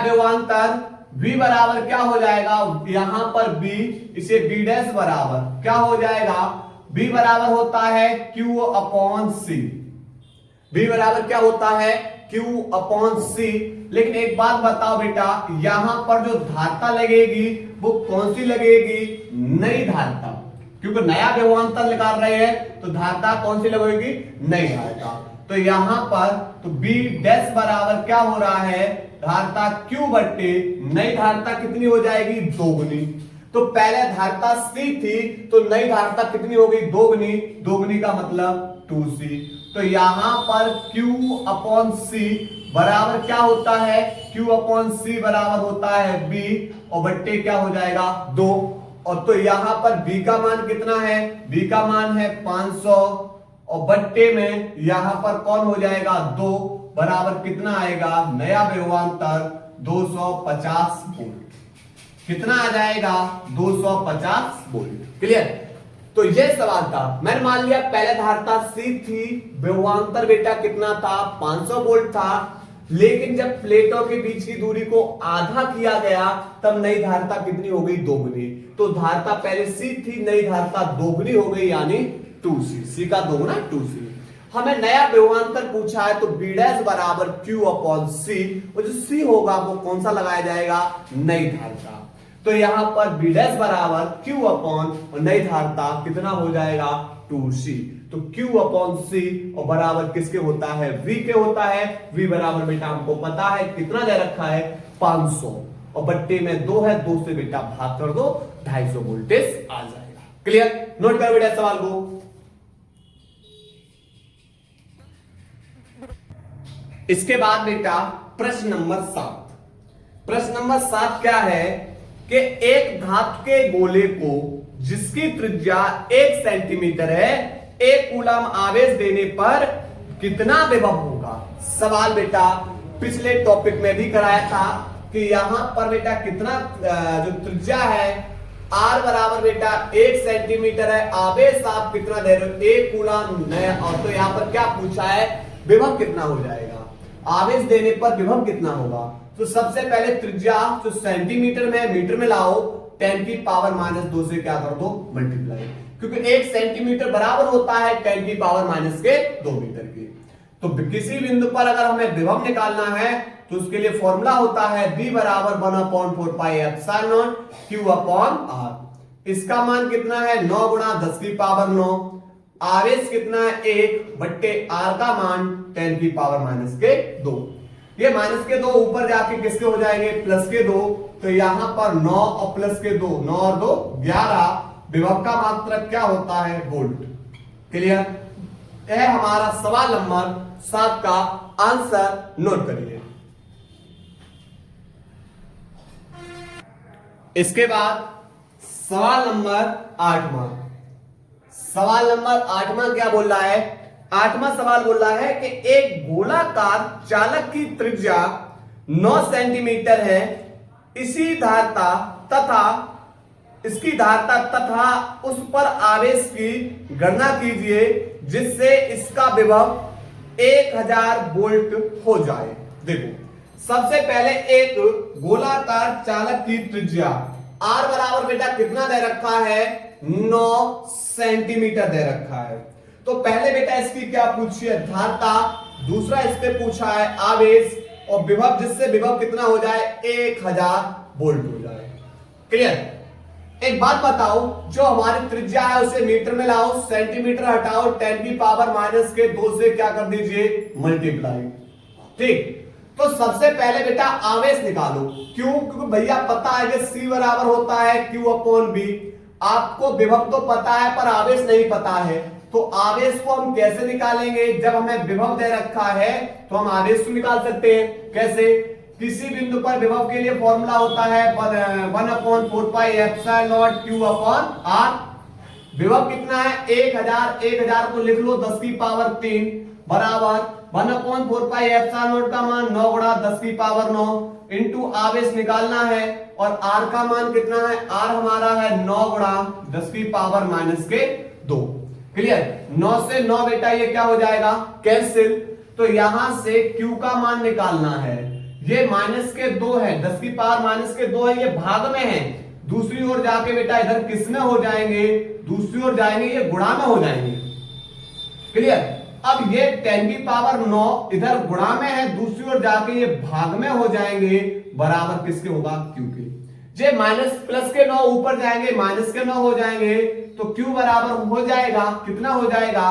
विभवांतर V बराबर क्या हो जाएगा? यहां पर B, इसे B' बराबर क्या हो जाएगा? B बराबर होता है Q/C। B बराबर क्या होता है? Q/C। लेकिन एक बात बताओ बेटा, यहां पर जो धारिता लगेगी वो कौन सी लगेगी? नई धारिता। क्योंकि नया विभवांतर निकाल रहे हैं तो धारिता कौन सी लगेगी? नई धारिता। तो यहां पर तो B' बराबर क्या हो रहा है? धारिता Q/, नई धारिता कितनी हो जाएगी? दोगुनी। तो पहले धारिता C थी तो नई धारिता कितनी हो गई? दोगुनी। दोगुनी का मतलब 2C। तो यहां पर Q/C बराबर क्या होता है? Q/C बराबर होता है B और बट्टे क्या हो जाएगा? 2। और तो यहां पर B का मान कितना है? B का मान है 500 और बट्टे में यहां पर कौन हो जाएगा? 2 बराबर कितना आएगा? नया विभवांतर 250 वोल्ट। कितना आ जाएगा? 250 वोल्ट। क्लियर? तो ये सवाल था। मैंने मान लिया पहले धारिता C थी, विभवांतर बेटा कितना था? 500 वोल्ट था। लेकिन जब प्लेटों के बीच की दूरी को आधा किया गया तब नई धारिता कितनी हो गई? दोगुनी। तो धारिता पहले C थी, नई धारिता दोगुनी हो गई यानी 2C। C का दोगुना 2C। हमें नया विभवांतर पूछा है तो B' बराबर Q/C और जो C होगा वो कौन सा लगाया जाएगा? नई धारिता। तो यहां पर B' बराबर Q/ और नई धारिता कितना हो जाएगा? 2C। तो Q/C और बराबर किसके होता है? V के होता है। V बराबर बेटा हमको पता है कितना दे रखा है? 500 और बट्टे में 2 है, 2 से बेटा भाग कर दो, 250 वोल्टेज आ जाएगा। क्लियर? नोट करो बेटा सवाल को। इसके बाद बेटा प्रश्न नंबर 7 क्या है कि एक धातु के गोले को जिसकी त्रिज्या 1 सेंटीमीटर है 1 कूलम आवेश देने पर कितना विभव होगा? सवाल बेटा पिछले टॉपिक में भी कराया था कि यहां पर बेटा कितना जो त्रिज्या है R बराबर बेटा 1 सेंटीमीटर है, आवेश आप कितना दे रहे हो 1 कूलम है, और तो यहां पर क्या पूछा है विभव कितना हो जाएगा, आवेश देने पर विभव कितना होगा। तो सबसे पहले त्रिज्या जो सेंटीमीटर में मीटर में लाओ, 10 की पावर -2 से क्या कर दो मल्टीप्लाई, क्योंकि 1 सेंटीमीटर बराबर होता है 10 की पावर -2 मीटर की। तो किसी बिंदु पर अगर हमें विभव निकालना है तो उसके लिए फॉर्मूला होता है V बराबर 1/4 pi epsilon Q upon R। इसका मान कितना है 9 गुणा 10 की पावर 9, आवेश कितना है 1 बट्टे R का मान 10 की पावर -2। ये -2 ऊपर जाके किसके हो जाएंगे +2, तो यहां पर 9 और +2 9 और 2 11, विभव का मात्रक क्या होता है वोल्ट। क्लियर, यह हमारा सवाल नंबर 7 का आंसर नोट करिए। इसके बाद सवाल नंबर 8वां, सवाल नंबर 8वां क्या बोल रहा है, 8वां सवाल बोल रहा है कि एक गोलाकार चालक की त्रिज्या 9 सेंटीमीटर है, इसकी धारता तथा उस पर आवेश की गणना कीजिए जिससे इसका विभव 1000 वोल्ट हो जाए। देखो सबसे पहले एक गोलाकार चालक की त्रिज्या R बराबर बेटा कितना दे रखा है 9 सेंटीमीटर दे रखा है। तो पहले बेटा इसकी क्या पूछी है धारता, दूसरा इससे पूछा है आवेश, और विभव जिससे विभव कितना हो जाए 1000 वोल्ट हो जाए। क्लियर, एक बात बताओ, जो हमारी त्रिज्या है उसे मीटर में लाओ, सेंटीमीटर हटाओ, 10 की पावर -2 से क्या कर दीजिए मल्टीप्लाई। ठीक, तो सबसे पहले बेटा आवेश निकालो, क्यों, क्योंकि भैया पता है कि C बराबर होता है Q अपॉन B। आपको विभव तो पता है पर आवेश नहीं पता है, तो आवेश को हम कैसे निकालेंगे, जब हमें विभव दे रखा है तो हम आवेश को निकाल सकते हैं। कैसे, किसी बिंदु पर विभव के लिए फॉर्मूला होता है 1/4 pi epsilon Q upon R। विभव कितना है 1000, 1000 को लिख लो 10 की पावर 3 बराबर 1/4 पाई एप्सिलॉन का मान 9 गुणा 10 की पावर 9 इंटू आवेश निकालना है, और R का मान कितना है, R हमारा है 9 गुणा 10 की पावर -2। क्लियर, 9 से 9 बेटा ये क्या हो जाएगा कैंसिल, तो यहां से Q का मान निकालना है, ये -2 है, 10 की पावर -2 है, ये भाग में है, दूसरी ओर जाके बेटा इधर किस में हो जाएंगे, दूसरी ओर जाएंगे ये गुणा में हो जाएंगे। क्लियर, अब ये 10 की पावर 9 इधर गुणा में है, दूसरी ओर जाके ये भाग में हो जाएंगे, बराबर किसके होगा Q के। जे +9 ऊपर जाएंगे -9 हो जाएंगे, तो Q बराबर हो जाएगा कितना हो जाएगा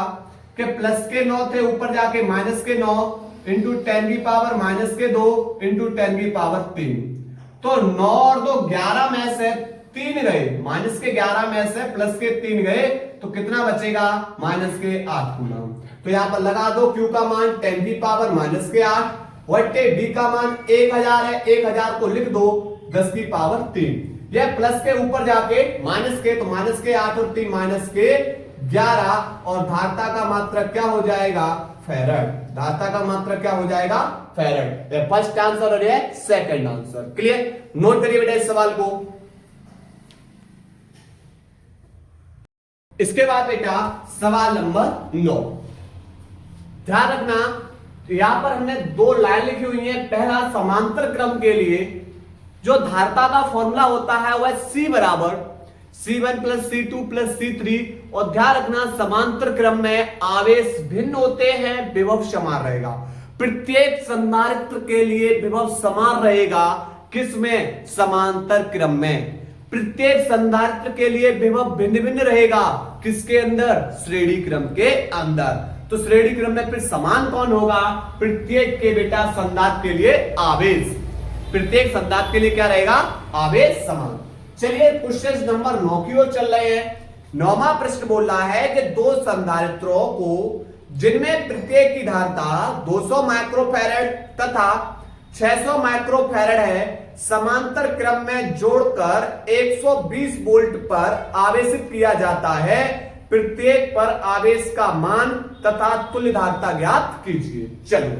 कि +9 थे ऊपर जाके -9 इंटू 10 की पावर -2 इंटू 10 की पावर 3। तो 9 और 2 11 में से 3 गए, -11 में से +3 गए, तो कितना बचेगा -8 कूलम। तो यहां पर लगा दो Q का मान 10 की पावर -8 बट्टे D का मान 1000 है, 1000 को लिख दो 10 की पावर 3, यह प्लस के ऊपर जाके माइनस के, तो -8 और 3 -11, और धारता का मात्रक क्या हो जाएगा फैराड। धारता का मात्रक क्या हो जाएगा फैराड। ये फर्स्ट आंसर और ये सेकंड आंसर। क्लियर, नोट करिए बेटा इस सवाल को। इसके बाद बेटा सवाल नंबर 9, ध्यान रखना यहां पर हमने 2 लाइन लिखी हुई है। पहला समांतर क्रम के लिए जो धारता का फॉर्मूला होता है वह C बराबर C1 + C2 + C3, और ध्यान रखना समांतर क्रम में आवेश भिन्न होते हैं, विभव समान रहेगा। प्रत्येक संधारित्र के लिए विभव समान रहेगा, किसमें समांतर क्रम में। प्रत्येक संधारित्र के लिए विभव भिन्न भिन्न रहेगा, किसके अंदर श्रेणी क्रम के अंदर। तो श्रेणी क्रम में फिर समान कौन होगा, प्रत्येक के बेटा संधारित्र के लिए आवेश, प्रत्येक संधारित्र के लिए क्या रहेगा आवेश समान। चलिए क्वेश्चन नंबर 9 की ओर चल रहे हैं। 9वां प्रश्न बोल रहा है कि 2 संधारित्रों को जिनमें प्रत्येक की धारता 200 माइक्रोफैरड तथा 600 माइक्रोफैरड है, समांतर क्रम में जोड़कर 120 वोल्ट पर आवेशित किया जाता है। प्रत्येक पर आवेश का मान तथा तुल्य धारता ज्ञात कीजिए। चलो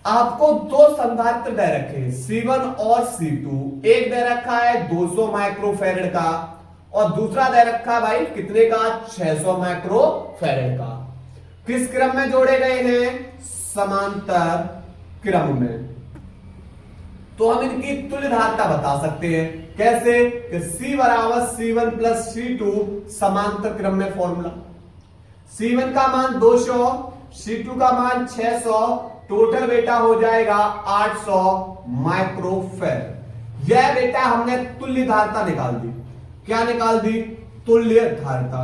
आपको दो संधारित्र दे रखे हैं C1 और C2। एक दे रखा है 200 माइक्रोफैरेड का और दूसरा दे रखा है भाई कितने का, 600 माइक्रोफैरेड का। किस क्रम में जोड़े गए हैं, समांतर क्रम में। तो हम इनकी तुल्य धारिता बता सकते हैं कैसे, कि C बराबर C1 प्लस C2 समांतर क्रम में फॉर्मूला। C1 का मान 200, C2 का मान 600, टोटल बेटा हो जाएगा 800 माइक्रोफैरेड। यह बेटा हमने तुल्य धारिता निकाल दी। क्या निकाल दी, तुल्य धारिता।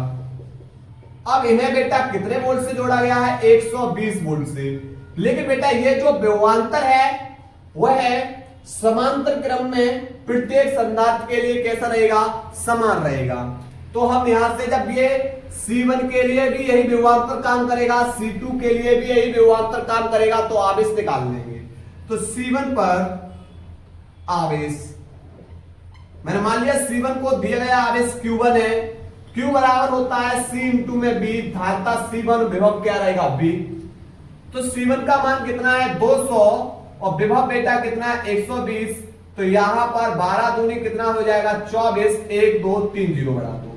अब इन्हें बेटा कितने वोल्ट से जोड़ा गया है, 120 वोल्ट से। लेकिन बेटा ये जो विभवांतर है वह है समांतर क्रम में प्रत्येक संधारित्र के लिए कैसा रहेगा, समान रहेगा। तो हम यहां से जब ये C1 के लिए भी यही विभवांतर काम करेगा, C2 के लिए भी यही विभवांतर काम करेगा, तो आवेश निकाल लेंगे। तो C1 पर आवेश, मैंने मान लिया C1 को दिया गया आवेश Q1 है। Q बराबर होता है C इंटू में B, धारिता C1, विभव क्या रहेगा B। तो C1 का मान कितना है 200 और विभव बेटा कितना है 120। तो यहां पर 12 दूनी कितना हो जाएगा 24, 1 2 3 0 बढ़ा दो,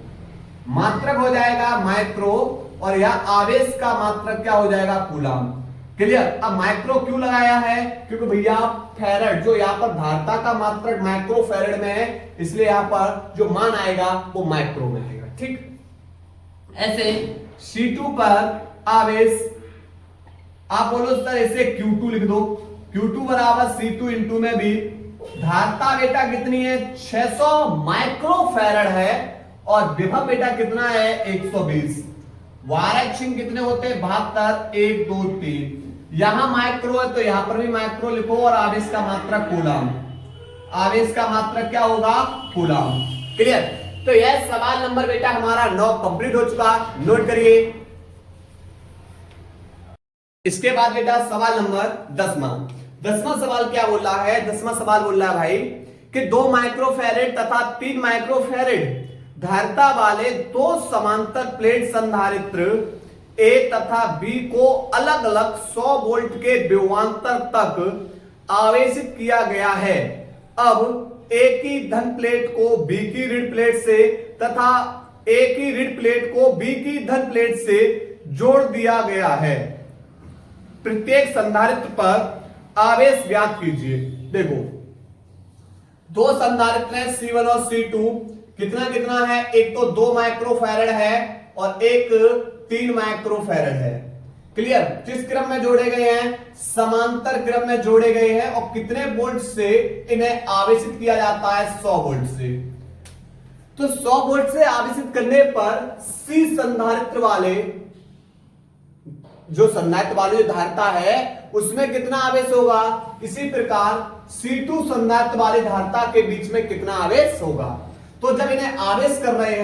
मात्रक हो जाएगा माइक्रो और यह आवेश का मात्रक क्या हो जाएगा, कूलम। क्लियर। अब माइक्रो क्यों लगाया है, क्योंकि भैया फैरेड जो यहाँ पर धारिता का मात्रक माइक्रो फैरेड में है, इसलिए यहां पर जो मान आएगा वो माइक्रो में आएगा। ठीक, ऐसे C2 पर आवेश, आप बोलो सर इसे Q2 लिख दो। Q2 बराबर C2 इंटू में भी, धारिता बेटा कितनी है 600 माइक्रोफैरेड है और विभव बेटा कितना है 120। वायरक्षण कितने होते हैं 72, 1 2 3। यहां माइक्रो है तो यहां पर भी माइक्रो लिखो और आवेश का मात्रक कूलम। आवेश का मात्रक क्या होगा, कूलम। क्लियर। तो यह सवाल नंबर बेटा हमारा 9 कंप्लीट हो चुका, नोट करिए। इसके बाद बेटा सवाल नंबर 10वां सवाल क्या बोल रहा है, 10वां सवाल बोल रहा है भाई कि 2 माइक्रोफैरेड तथा 3 माइक्रोफैरेड धारिता वाले दो समांतर प्लेट संधारित्र A तथा B को अलग अलग 100 वोल्ट के विभवांतर तक आवेशित किया गया है। अब A की धन प्लेट को B की ऋण प्लेट से तथा A की ऋण प्लेट को B की धन प्लेट से जोड़ दिया गया है। प्रत्येक संधारित्र पर आवेश ज्ञात कीजिए। देखो दो संधारित्र हैं C1 और C2, कितना कितना है, एक तो 2 माइक्रोफैरेड है और एक 3 माइक्रोफैरेड है। क्लियर। किस क्रम में जोड़े गए हैं, समांतर क्रम में जोड़े गए हैं और कितने वोल्ट से इन्हें आवेशित किया जाता है, 100 वोल्ट से। तो 100 वोल्ट से आवेशित करने पर C संधारित्र वाले जो धारिता है उसमें कितना आवेश होगा, इसी प्रकार C2 संधारित्र वाली धारिता के बीच में कितना आवेश होगा। तो जब इन्हें आवेशित कर रहे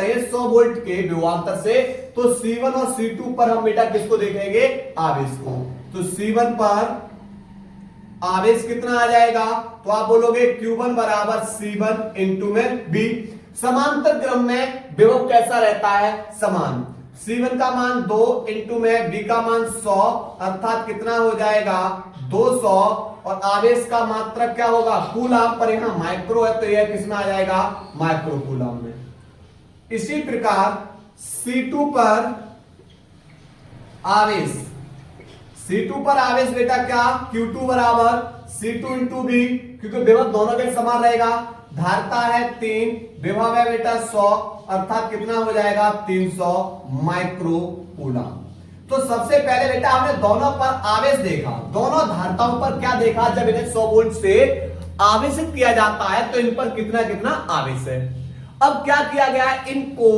हैं 100 वोल्ट के विभवांतर से, तो C1 और C2 पर हम बेटा किसको देखेंगे, आवेश को। तो C1 पर आवेश कितना आ जाएगा, तो आप बोलोगे Q1 बराबर C1 इंटू में B। समांतर क्रम में विभव कैसा रहता है, समान। C1 का मान 2 इंटू में B का मान 100, अर्थात कितना हो जाएगा 200 और आवेश का मात्रक क्या होगा, कूलम। पर यहां माइक्रो है तो यह किसमें आ जाएगा, माइक्रो कूलम में। इसी प्रकार C2 पर आवेश, C2 पर आवेश बेटा क्या, Q2 बराबर C2 इंटू B, क्योंकि विभव दोनों के समान रहेगा। धारिता है 3, विभव है बेटा 100, अर्थात कितना हो जाएगा 300 माइक्रो कूलम। तो सबसे पहले बेटा हमने दोनों पर आवेश देखा, दोनों धारिताओं पर क्या देखा, जब इन्हें 100 वोल्ट से आवेशित किया जाता है तो इन पर कितना कितना आवेश है। अब क्या किया गया है, इनको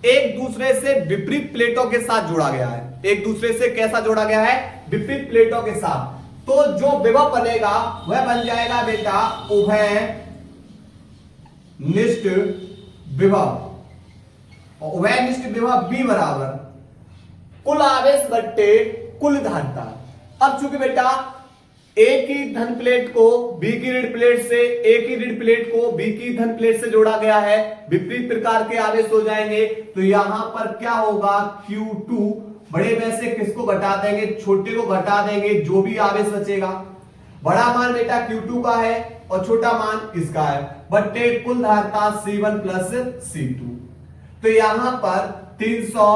एक दूसरे से विपरीत प्लेटों के साथ जोड़ा गया है। एक दूसरे से कैसा जोड़ा गया है, विपरीत प्लेटों के साथ। तो जो विभव बनेगा वह बन जाएगा बेटा उभय निष्ठ विभव। और उभय निष्ठ विभव B बराबर कुल आवेश बट्टे कुल धारिता। अब चूंकि बेटा A की धन प्लेट को B की ऋण प्लेट से, A की ऋण प्लेट को B की धन प्लेट से जोड़ा गया है, विपरीत प्रकार के आवेश हो जाएंगे। तो यहां पर क्या होगा, Q2 बड़े में से किसको घटा देंगे, छोटे को घटा देंगे, जो भी आवेश बचेगा। बड़ा मान बेटा Q2 का है और छोटा मान इसका है, बट्टे कुल धारता C1 प्लस C2। तो यहां पर 300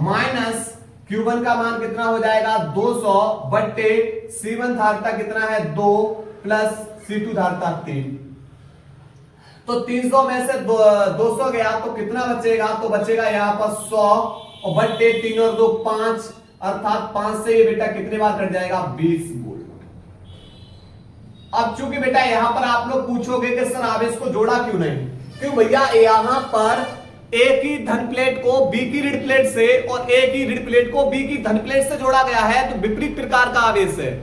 माइनस Q1 का मान कितना हो जाएगा 200 बट्टे C1 धारता कितना है 2 प्लस C2 धारता 3। तो 300 में से 200 गया तो कितना बचेगा, तो बचेगा यहां पर 100 और बट्टे 3 और 2 5, अर्थात 5 से ये बेटा कितने बार कट जाएगा 20 वोल्ट। अब चूंकि बेटा यहां पर आप लोग पूछोगे कि सर आवेश को जोड़ा क्यों नहीं, क्यों भैया यहां पर ए की धन प्लेट को बी की ऋण प्लेट से और ए की ऋण प्लेट को बी की धन प्लेट से जोड़ा गया है, तो विपरीत प्रकार का आवेश है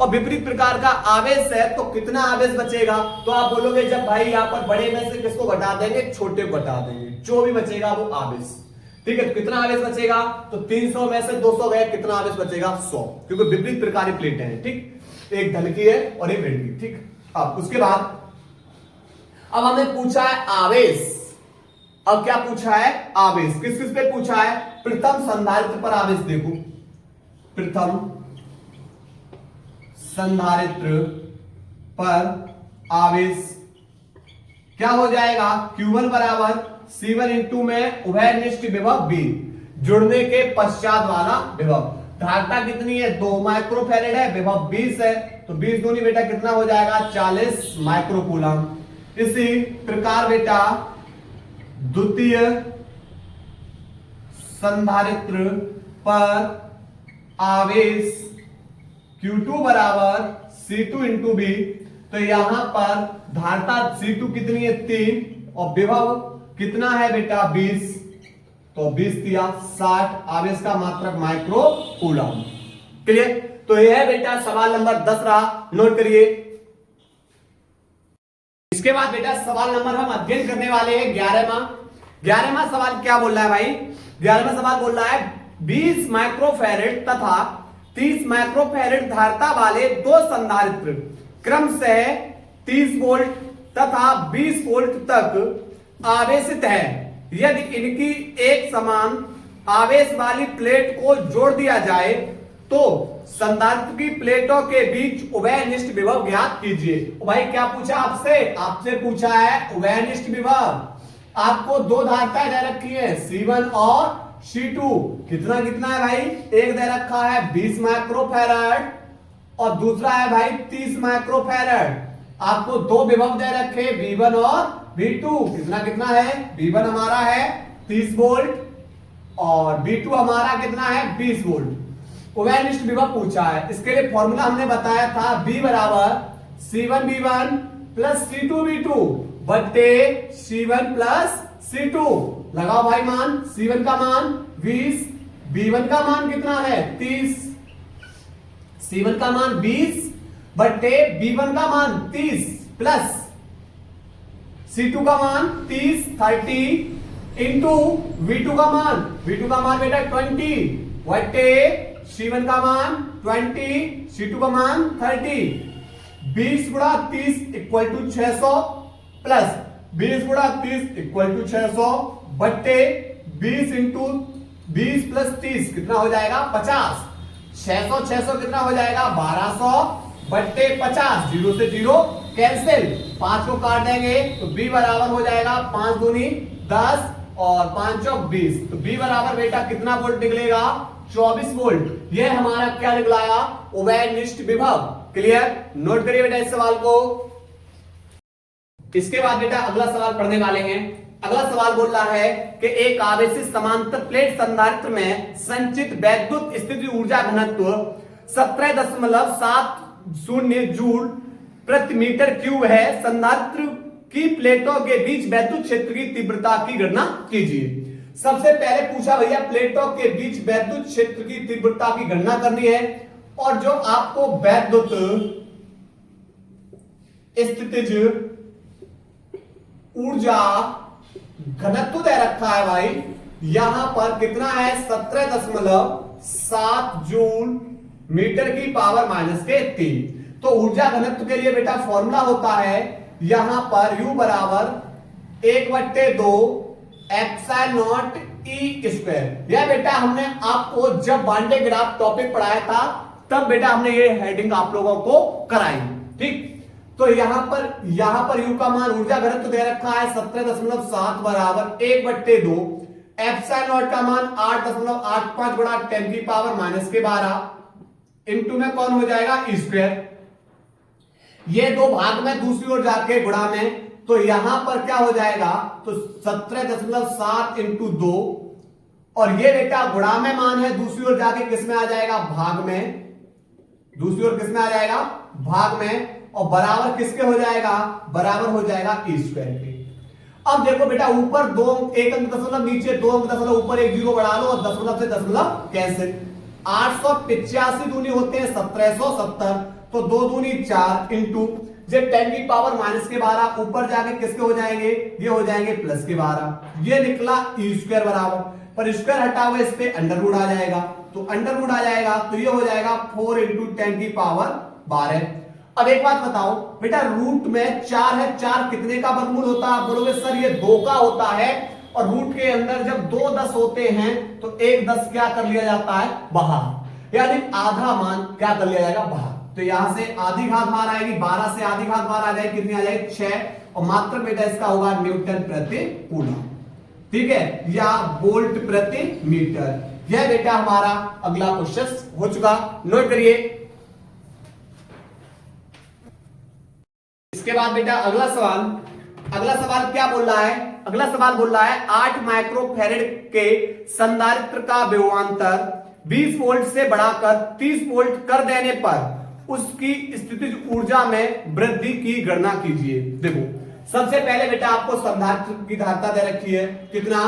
और विपरीत प्रकार का आवेश है तो कितना आवेश बचेगा। तो आप बोलोगे जब भाई यहां पर बड़े में से किसको घटा देंगे, छोटे को घटा देंगे, जो भी बचेगा वो आवेश। ठीक है, तो कितना आवेश बचेगा, तो 300 में से 200 गए, कितना आवेश बचेगा 100, क्योंकि विपरीत प्रकार की प्लेटें हैं। ठीक, एक धन की है और एक ऋण की। ठीक, अब उसके बाद अब हमने पूछा है आवेश। अब क्या पूछा है, आवेश। किस किस पे पूछा है, प्रथम संधारित्र पर आवेश। देखो प्रथम संधारित्र पर आवेश क्या हो जाएगा, Q1 बराबर C1 इंटू में उभयनिष्ठ विभव B, जुड़ने के पश्चात वाला विभव। धारता कितनी है 2 माइक्रोफैरेड है, विभव 20 है, तो 20 दूनी बेटा कितना हो जाएगा 40 माइक्रोकूलम। इसी प्रकार बेटा द्वितीय संधारित्र पर आवेश Q2 बराबर C2 इंटू बी, तो यहां पर धारता C2 कितनी है 3 और विभव कितना है बेटा 20, तो 20 दिया 60, आवेश का मात्रक माइक्रो कूलम। क्लियर, तो यह है बेटा सवाल नंबर 10 रहा, नोट करिए। इसके बाद बेटा सवाल नंबर हम अध्ययन करने वाले हैं 11वां सवाल क्या बोल रहा है भाई, 11वां सवाल बोल रहा है 20 माइक्रोफैरेड तथा 30 माइक्रोफैरेड धारता वाले दो संधारित्र क्रमशः 30 वोल्ट तथा 20 वोल्ट तक आवेशित है। यदि इनकी एक समान आवेश वाली प्लेट को जोड़ दिया जाए तो संधारित्र की प्लेटों के बीच उभयनिष्ठ विभव ज्ञात कीजिए। भाई क्या पूछा आपसे पूछा है उभयनिष्ठ विभव। आपको दो धारताएं दे रखी है C1 और C2, कितना कितना है भाई, एक दे रखा है 20 माइक्रोफैराड और दूसरा है भाई 30 माइक्रोफैराड। आपको दो विभव दे रखे V1 और V2, कितना कितना है, V1 हमारा है 30 वोल्ट और V2 हमारा कितना है 20 वोल्ट। उभयनिष्ठ विभव पूछा है, इसके लिए फॉर्मूला हमने बताया था V बराबर C1 V1 plus C2 V2 बट्टे C1 प्लस C2। लगाओ भाई मान, C1 का मान 20, V1 का मान कितना है 30, C1 का मान 20 बट्टे V1 का मान 30 प्लस C2 का मान 30 इंटू V2 का मान बेटा 20 बट्टे C1 का मान 20, C2 का मान 30। 20 गुणा 30 इक्वल टू 600 प्लस 20 गुणा 30 इक्वल टू 600 बट्टे 20 इंटू 20 प्लस 30 कितना हो जाएगा 50। 600 कितना हो जाएगा 1200 बट्टे 50, 0 से 0 कैंसिल, 5 को काट देंगे तो B बराबर हो जाएगा 5 दूनी 10 और 5 चौक 20, तो B बराबर बेटा कितना वोल्ट निकलेगा 24 वोल्ट। यह हमारा क्या निकलाया उभयनिष्ठ विभव। क्लियर, नोट करिए बेटा इस सवाल को। इसके बाद बेटा अगला सवाल पढ़ने वाले हैं। अगला सवाल बोल रहा है कि एक आवेशित समांतर प्लेट संधारित्र में संचित वैद्युत स्थिति ऊर्जा घनत्व 17.70 जूल प्रति मीटर क्यूब है। संधारित्र की प्लेटों के बीच वैद्युत क्षेत्र की तीव्रता की गणना कीजिए। सबसे पहले पूछा भैया प्लेटों के बीच वैद्युत क्षेत्र की तीव्रता की गणना करनी है और जो आपको वैद्युत स्थितिज ऊर्जा घनत्व दे रखा है भाई, यहां पर कितना है 17.7 जूल मीटर की पावर -3। तो ऊर्जा घनत्व के लिए बेटा फॉर्मूला होता है यहां पर U बराबर 1/2 एप्सिलॉन नॉट ई स्क्वायर। यह बेटा हमने आपको जब वान डे ग्राफ टॉपिक पढ़ाया था तब बेटा हमने ये हेडिंग आप लोगों को कराई। ठीक, तो यहां पर यू का मान ऊर्जा घनत्व दे रखा है 17.7 बराबर 1/2। एप्सिलॉन नॉट का मान 8.85 गुणा 10 की पावर माइनस के 12 इनटू में कौन हो जाएगा ई स्क्वायर। ये दो भाग में दूसरी ओर जाके गुणा में, तो यहां पर क्या हो जाएगा, तो 17.7 इंटू 2, और ये बेटा गुणा में मान है, दूसरी ओर जाके किस में आ जाएगा, भाग में। दूसरी ओर किस में आ जाएगा, भाग में, और बराबर किसके हो जाएगा, बराबर हो जाएगा ई स्क्वायर के। अब देखो बेटा ऊपर दो एक अंक दशमलव, नीचे दो अंक दशमलव, ऊपर एक जीरो बढ़ा लो और दशमलव से दशमलव कैंसिल। 885 दूनी होते हैं 1770, तो 2 दूनी 4 इंटू जे 10 की पावर माइनस के 12, ऊपर जाके किसके हो जाएंगे, ये हो जाएंगे प्लस के 12। ये निकला ई स्क्वायर बराबर, पर स्क्वायर हटा हुआ इस पे अंडर रूट आ जाएगा, तो अंडर रूट आ जाएगा, तो ये हो जाएगा 4 इंटू 10 की पावर 12। अब एक बात बताओ बेटा, रूट में 4 है, 4 कितने का वर्गमूल होता है, आप बोलोगे सर ये 2 का होता है, और रूट के अंदर जब 2 10 होते हैं तो एक 10 क्या कर लिया जाता है, बाहर, यानी आधा मान क्या कर लिया जाएगा, बाहर। तो यहां से आधी घात बाहर आएगी, 12 से आधी घात बाहर आ जाएगी, कितनी आ जाएगी 6, और मात्र बेटा इसका होगा न्यूटन प्रति कूलम, ठीक है, या वोल्ट प्रति मीटर। यह बेटा हमारा अगला क्वेश्चन हो चुका, नोट करिए। इसके बाद बेटा अगला सवाल क्या बोल रहा है, अगला सवाल बोल रहा है 8 माइक्रोफैरेड के संधारित्र का विभवांतर 20 वोल्ट से बढ़ाकर 30 वोल्ट कर देने पर उसकी स्थितिज ऊर्जा में वृद्धि की गणना कीजिए। देखो सबसे पहले बेटा आपको संधारित्र की धारिता दे रखी है, कितना,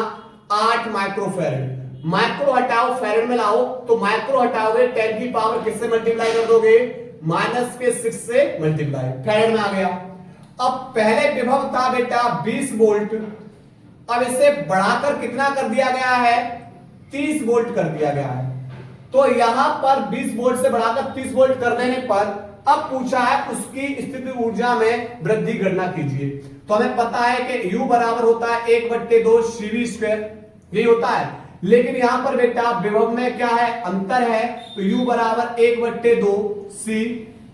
8 माइक्रोफैरेड। माइक्रो हटाओ फैरेड में लाओ, तो माइक्रो हटाओगे 10 की पावर किससे मल्टीप्लाई कर दोगे, -6 से मल्टीप्लाई, फैरेड में आ गया। अब पहले विभव था बेटा 20 वोल्ट, अब इसे बढ़ाकर कितना कर दिया गया है, 30 वोल्ट कर दिया गया है। तो यहां पर 20 वोल्ट से बढ़ाकर 30 वोल्ट कर देने पर अब पूछा है उसकी स्थिति ऊर्जा में वृद्धि गणना कीजिए। तो हमें पता है कि U बराबर होता है 1/2 CV स्क्वायर, यही होता है, लेकिन यहां पर बेटा विभव में क्या है, अंतर है, तो U बराबर 1/2 C,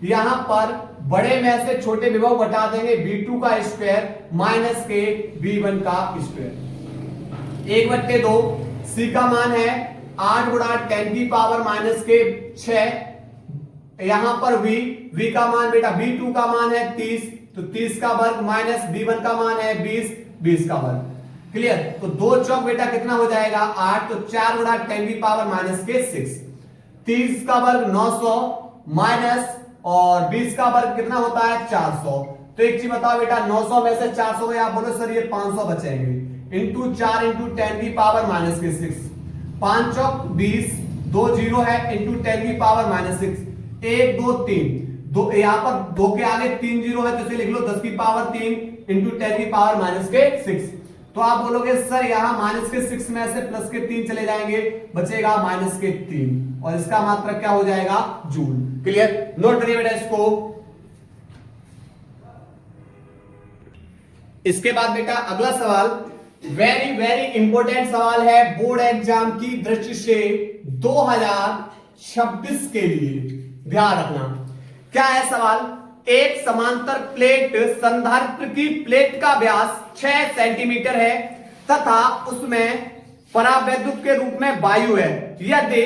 यहां पर बड़े में से छोटे विभव घटा देंगे, V2 का स्क्वायर माइनस के V1 का स्क्वायर। 1/2 C का मान है 8 गुणा 10 की पावर माइनस के 6, यहां पर V का मान बेटा V2 का मान है 30, तो 30 का वर्ग माइनस V1 का मान है 20 का वर्ग, क्लियर। तो 2 चौक बेटा कितना हो जाएगा 8, तो 4 गुणा 10 की पावर माइनस के 6, 30 का वर्ग 900 माइनस, और 20 का वर्ग कितना होता है 400। तो एक चीज बताओ बेटा, 900 में से 400 में आप बोलो सर ये 500 बचेंगे, इंटू 4 इंटू 10 की पावर माइनस के 6, 5 चौक 20, 2 जीरो है, इंटू 10 की पावर माइनस 6, 1 2 3, दो यहां पर 2 के आगे 3 जीरो है, तो इसे लिख लो 10 की पावर 3 इंटू 10 की पावर माइनस के 6। तो आप बोलोगे सर यहां माइनस के 6 में से प्लस के 3 चले जाएंगे, बचेगा माइनस के 3, और इसका मात्रक क्या हो जाएगा, जूल, क्लियर। नोट करिए बेटा इसको। इसके बाद बेटा अगला सवाल वेरी इंपॉर्टेंट सवाल है बोर्ड एग्जाम की दृष्टि से 2026 के लिए, ध्यान रखना। क्या है सवाल, एक समांतर प्लेट संधारित्र की प्लेट का व्यास 6 सेंटीमीटर है तथा उसमें परावैद्युत के रूप में वायु है। यदि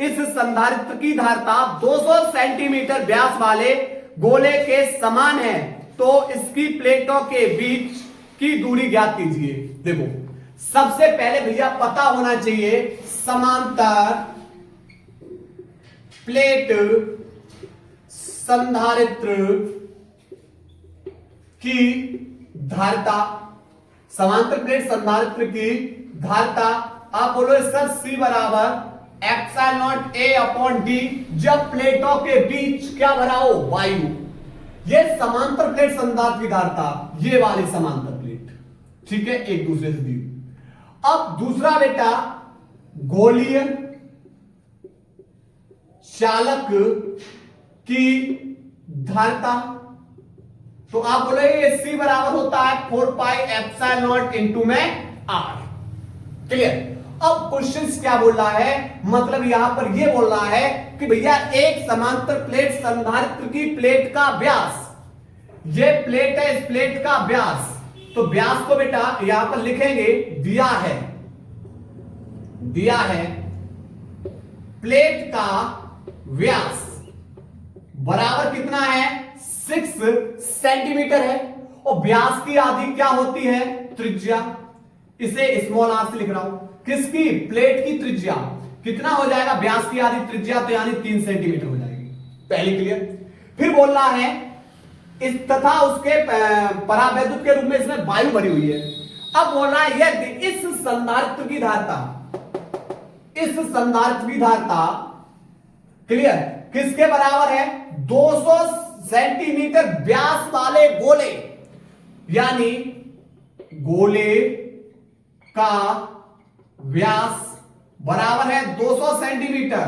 इस संधारित्र की धारिता 200 सेंटीमीटर व्यास वाले गोले के समान है तो इसकी प्लेटों के बीच की दूरी ज्ञात कीजिए। देखो सबसे पहले भैया पता होना चाहिए समांतर प्लेट संधारित्र की धारिता, समांतर प्लेट संधारित्र की धारिता, आप बोलो सर C बराबर epsilon not A upon D, जब प्लेटों के बीच क्या भरा हो, वायु। ये समांतर प्लेट संधारित्र की धारिता, ये वाली समांतर प्लेट, ठीक है, एक दूसरे से दी। अब दूसरा बेटा गोलीय चालक की धारिता, तो आप बोले ये C बराबर होता है 4 पाई एप्सिलॉन नॉट इंटू में R, क्लियर। अब क्वेश्चन क्या बोल रहा है, मतलब यहां पर यह बोल रहा है कि भैया एक समांतर प्लेट संधारित्र की प्लेट का व्यास, ये प्लेट है, इस प्लेट का व्यास, तो व्यास को बेटा यहां पर लिखेंगे, दिया है प्लेट का व्यास बराबर कितना है, 6 सेंटीमीटर है, और व्यास की आधी क्या होती है, त्रिज्या। इसे स्मॉल आर से लिख रहा हूं, किसकी, प्लेट की त्रिज्या कितना हो जाएगा, व्यास की आधी त्रिज्या, तो यानी 3 सेंटीमीटर हो जाएगी, पहली क्लियर। फिर बोल रहा है इस तथा उसके परावैद्युत के रूप में इसमें वायु भरी हुई है। अब बोल रहा है यदि इस संधारित्र की धारता क्लियर किसके बराबर है, 200 सेंटीमीटर व्यास वाले गोले, यानी गोले का व्यास बराबर है 200 सेंटीमीटर,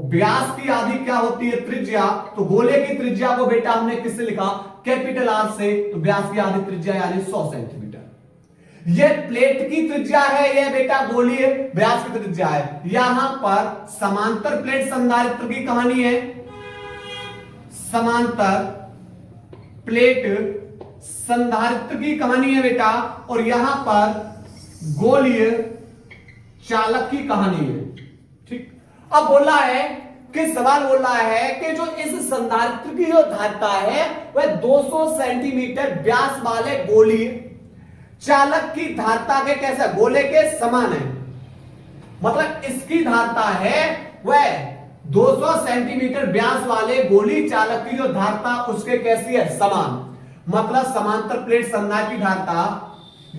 व्यास की आधी क्या होती है, त्रिज्या, तो गोले की त्रिज्या को बेटा हमने किससे लिखा, कैपिटल आर से, तो व्यास की आधी त्रिज्या यानी 100 सेंटीमीटर। यह प्लेट की त्रिज्या है, यह बेटा गोलीय व्यास की त्रिज्या है। यहां पर समांतर प्लेट संधारित्र की कहानी है, समांतर प्लेट संधारित्र की कहानी है बेटा, और यहां पर गोलीय चालक की कहानी है, ठीक। अब बोल रहा है कि सवाल बोल रहा है कि जो इस संधारित्र की जो धारता है वह 200 सेंटीमीटर व्यास वाले गोलीय चालक की धारता के कैसा, गोले के समान है, मतलब इसकी धारता है वह 200 सेंटीमीटर व्यास वाले गोली चालक की जो धारता उसके कैसी है, समान, मतलब समांतर प्लेट संधारित्र की धारता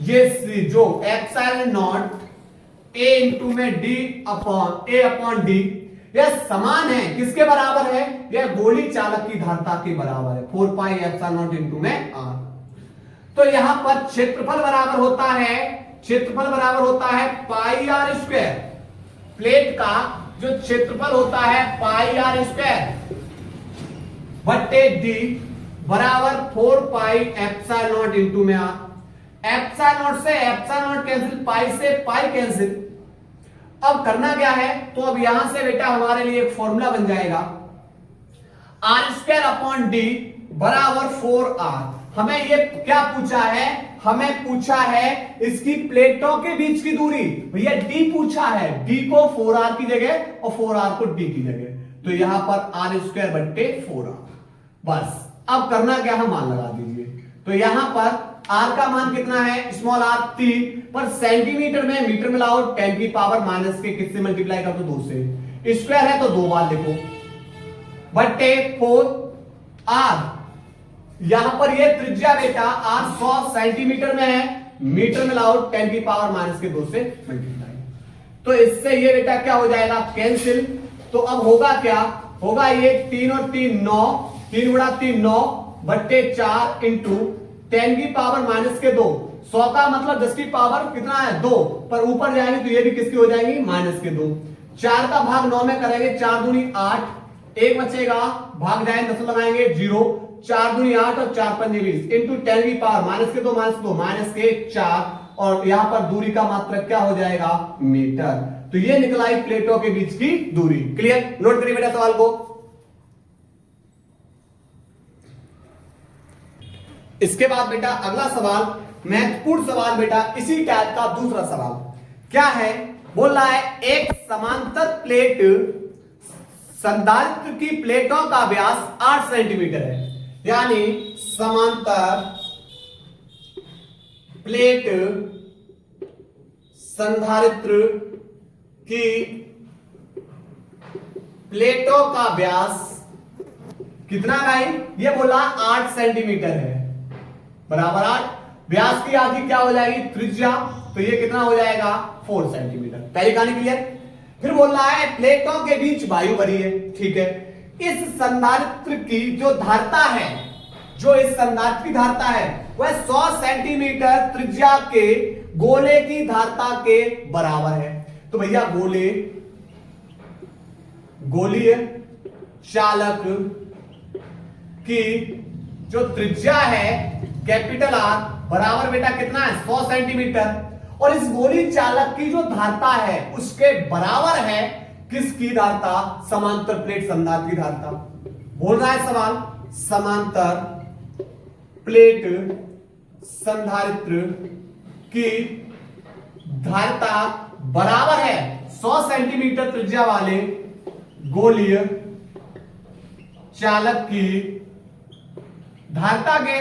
ये जो एप्सिलॉन नॉट ए इंटू में डी अपॉन ए अपॉन डी, यह समान है, किसके बराबर है, यह गोली चालक की धारता के बराबर है, 4 पाई एप्सिलॉन नॉट इंटू में आर। तो यहां पर क्षेत्रफल बराबर होता है पाई आर स्क्वायर, प्लेट का जो क्षेत्रफल होता है पाई आर स्क्वायर बट्टे डी बराबर 4 पाई एप्सिलॉन नॉट इंटू में आर। एप्सिलॉन नॉट से एप्सिलॉन नॉट कैंसिल, पाई से पाई कैंसिल। अब करना क्या है, तो अब यहां से बेटा हमारे लिए एक फॉर्मूला बन जाएगा, आर स्क्वायर अपॉन डी बराबर 4r। हमें ये क्या पूछा है, हमें पूछा है इसकी प्लेटों के बीच की दूरी, भैया d पूछा है, d को 4r की जगह और 4r को d की जगह, तो यहां पर आर स्क्वायर बट्टे 4r। बस अब करना क्या है, मान लगा दीजिए, तो यहां पर r का मान कितना है, स्मॉल r 3, पर सेंटीमीटर में मीटर में लाओ 10 की पावर माइनस के किससे मल्टीप्लाई कर दो, 2 से, स्क्वायर है तो 2 बार लिखो, बट्टे 4r। यहां पर ये त्रिज्या बेटा r 100 सेंटीमीटर में है, मीटर में लाओ 10 की पावर माइनस के 2 से मल्टीप्लाई, तो इससे ये बेटा क्या हो जाएगा, कैंसिल। तो अब होगा क्या, होगा ये 3 और 3 9, 3 गुणा 3 9 बट्टे 4 इंटू 10 की पावर माइनस के 2, 100 का मतलब 10 की पावर कितना है, 2, पर ऊपर जाएंगे तो ये भी किसकी हो जाएगी, माइनस के 2। 4 का भाग 9 में करेंगे, 4 दूनी 8, 1 बचेगा, भाग जाएंगे 10 लगाएंगे 0, 4 दूनी 8 और 4 पंजे 20 इंटू 10 की पावर माइनस के 2 माइनस के 4, और यहां पर दूरी का मात्रक क्या हो जाएगा, मीटर। तो ये निकलाई प्लेटों के बीच की दूरी। क्लियर, नोट करिए बेटा सवाल को। इसके बाद बेटा अगला सवाल, महत्वपूर्ण सवाल बेटा, इसी टाइप का दूसरा सवाल क्या है, बोल रहा है एक समांतर प्लेट संधारित्र की प्लेटों का व्यास 8 सेंटीमीटर है, यानी समांतर प्लेट संधारित्र की प्लेटों का व्यास कितना भाई, ये बोला 8 सेंटीमीटर है, बराबर 8, व्यास की आधी क्या हो जाएगी, त्रिज्या, तो ये कितना हो जाएगा 4 सेंटीमीटर। पहली कहानी क्लियर। फिर बोल रहा है प्लेटों के बीच वायु भरी है, ठीक है। इस संधारित्र की जो धारता है, जो इस संधारित्र की धारता है वह 100 सेंटीमीटर त्रिज्या के गोले की धारता के बराबर है। तो भैया गोलीय चालक की जो त्रिज्या है कैपिटल आर बराबर बेटा कितना है, 100 सेंटीमीटर, और इस गोली चालक की जो धारता है उसके बराबर है किसकी धारता? समांतर प्लेट संधारित्र की धारता। बोल रहा है सवाल, समांतर प्लेट संधारित्र की धारता बराबर है 100 सेंटीमीटर त्रिज्या वाले गोलीय चालक की धारता के।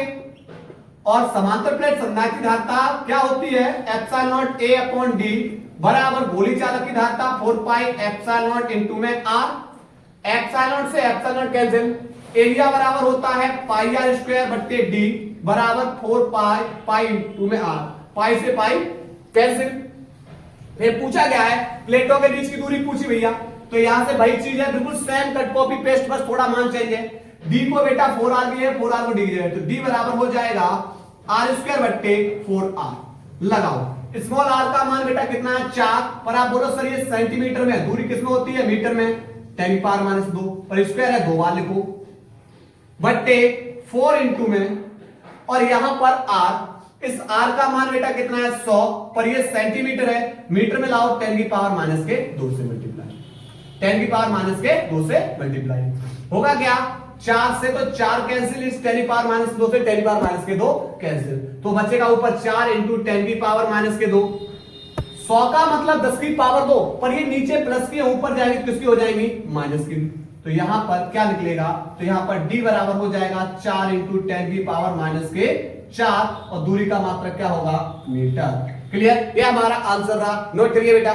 और समांतर प्लेट संधारित्र की धारता क्या होती है? Epsilon not a upon D बराबर गोली चालक की धारता 4 पाई एप्सिलॉन नॉट इनटू में आर। एप्सिलॉन से एप्सिलॉन कैंसिल, एरिया बराबर होता है पाई आर स्क्वायर बट्टे डी बराबर 4 पाई इनटू में आर। पाई से पाई कैंसिल। फिर पूछा गया है प्लेटों के बीच की दूरी पूछी भैया, तो यहां से वही चीज है, बिल्कुल सेम कट कॉपी पेस्ट, बस थोड़ा मान चेंज है। डी को बेटा 4r भी है, 4r को डी है, तो डी बराबर हो जाएगा आर स्क्वायर बट्टे 4r। लगाओ स्मॉल आर का मान बेटा कितना है? 4। पर आप बोलो सर ये सेंटीमीटर में है, दूरी किसमें होती है? मीटर में। 10 पावर माइनस 2 पर स्क्वायर है 2 बार लिखो बट्टे 4 इंटू में, और यहां पर आर, इस आर का मान बेटा कितना है? 100, पर ये सेंटीमीटर है, मीटर में लाओ 10 की पावर माइनस के 2 से मल्टीप्लाई, 10 की पावर माइनस के 2 से मल्टीप्लाई होगा क्या? 4 से तो 4 कैंसिल, इस 10 की पावर माइनस 2 से 10 की पावर माइनस के 2 कैंसिल, तो बचेगा ऊपर 4 इंटू 10 की पावर माइनस के 2। 100 का मतलब 10 की पावर 2, पर ये नीचे प्लस की ऊपर जाएगी तो किसकी हो जाएगी? माइनस की। तो यहां पर क्या निकलेगा? तो यहां पर d बराबर हो जाएगा 4 इंटू 10 की पावर माइनस के 4, और दूरी का मात्रक क्या होगा? मीटर। क्लियर? ये हमारा आंसर रहा, नोट करिए बेटा।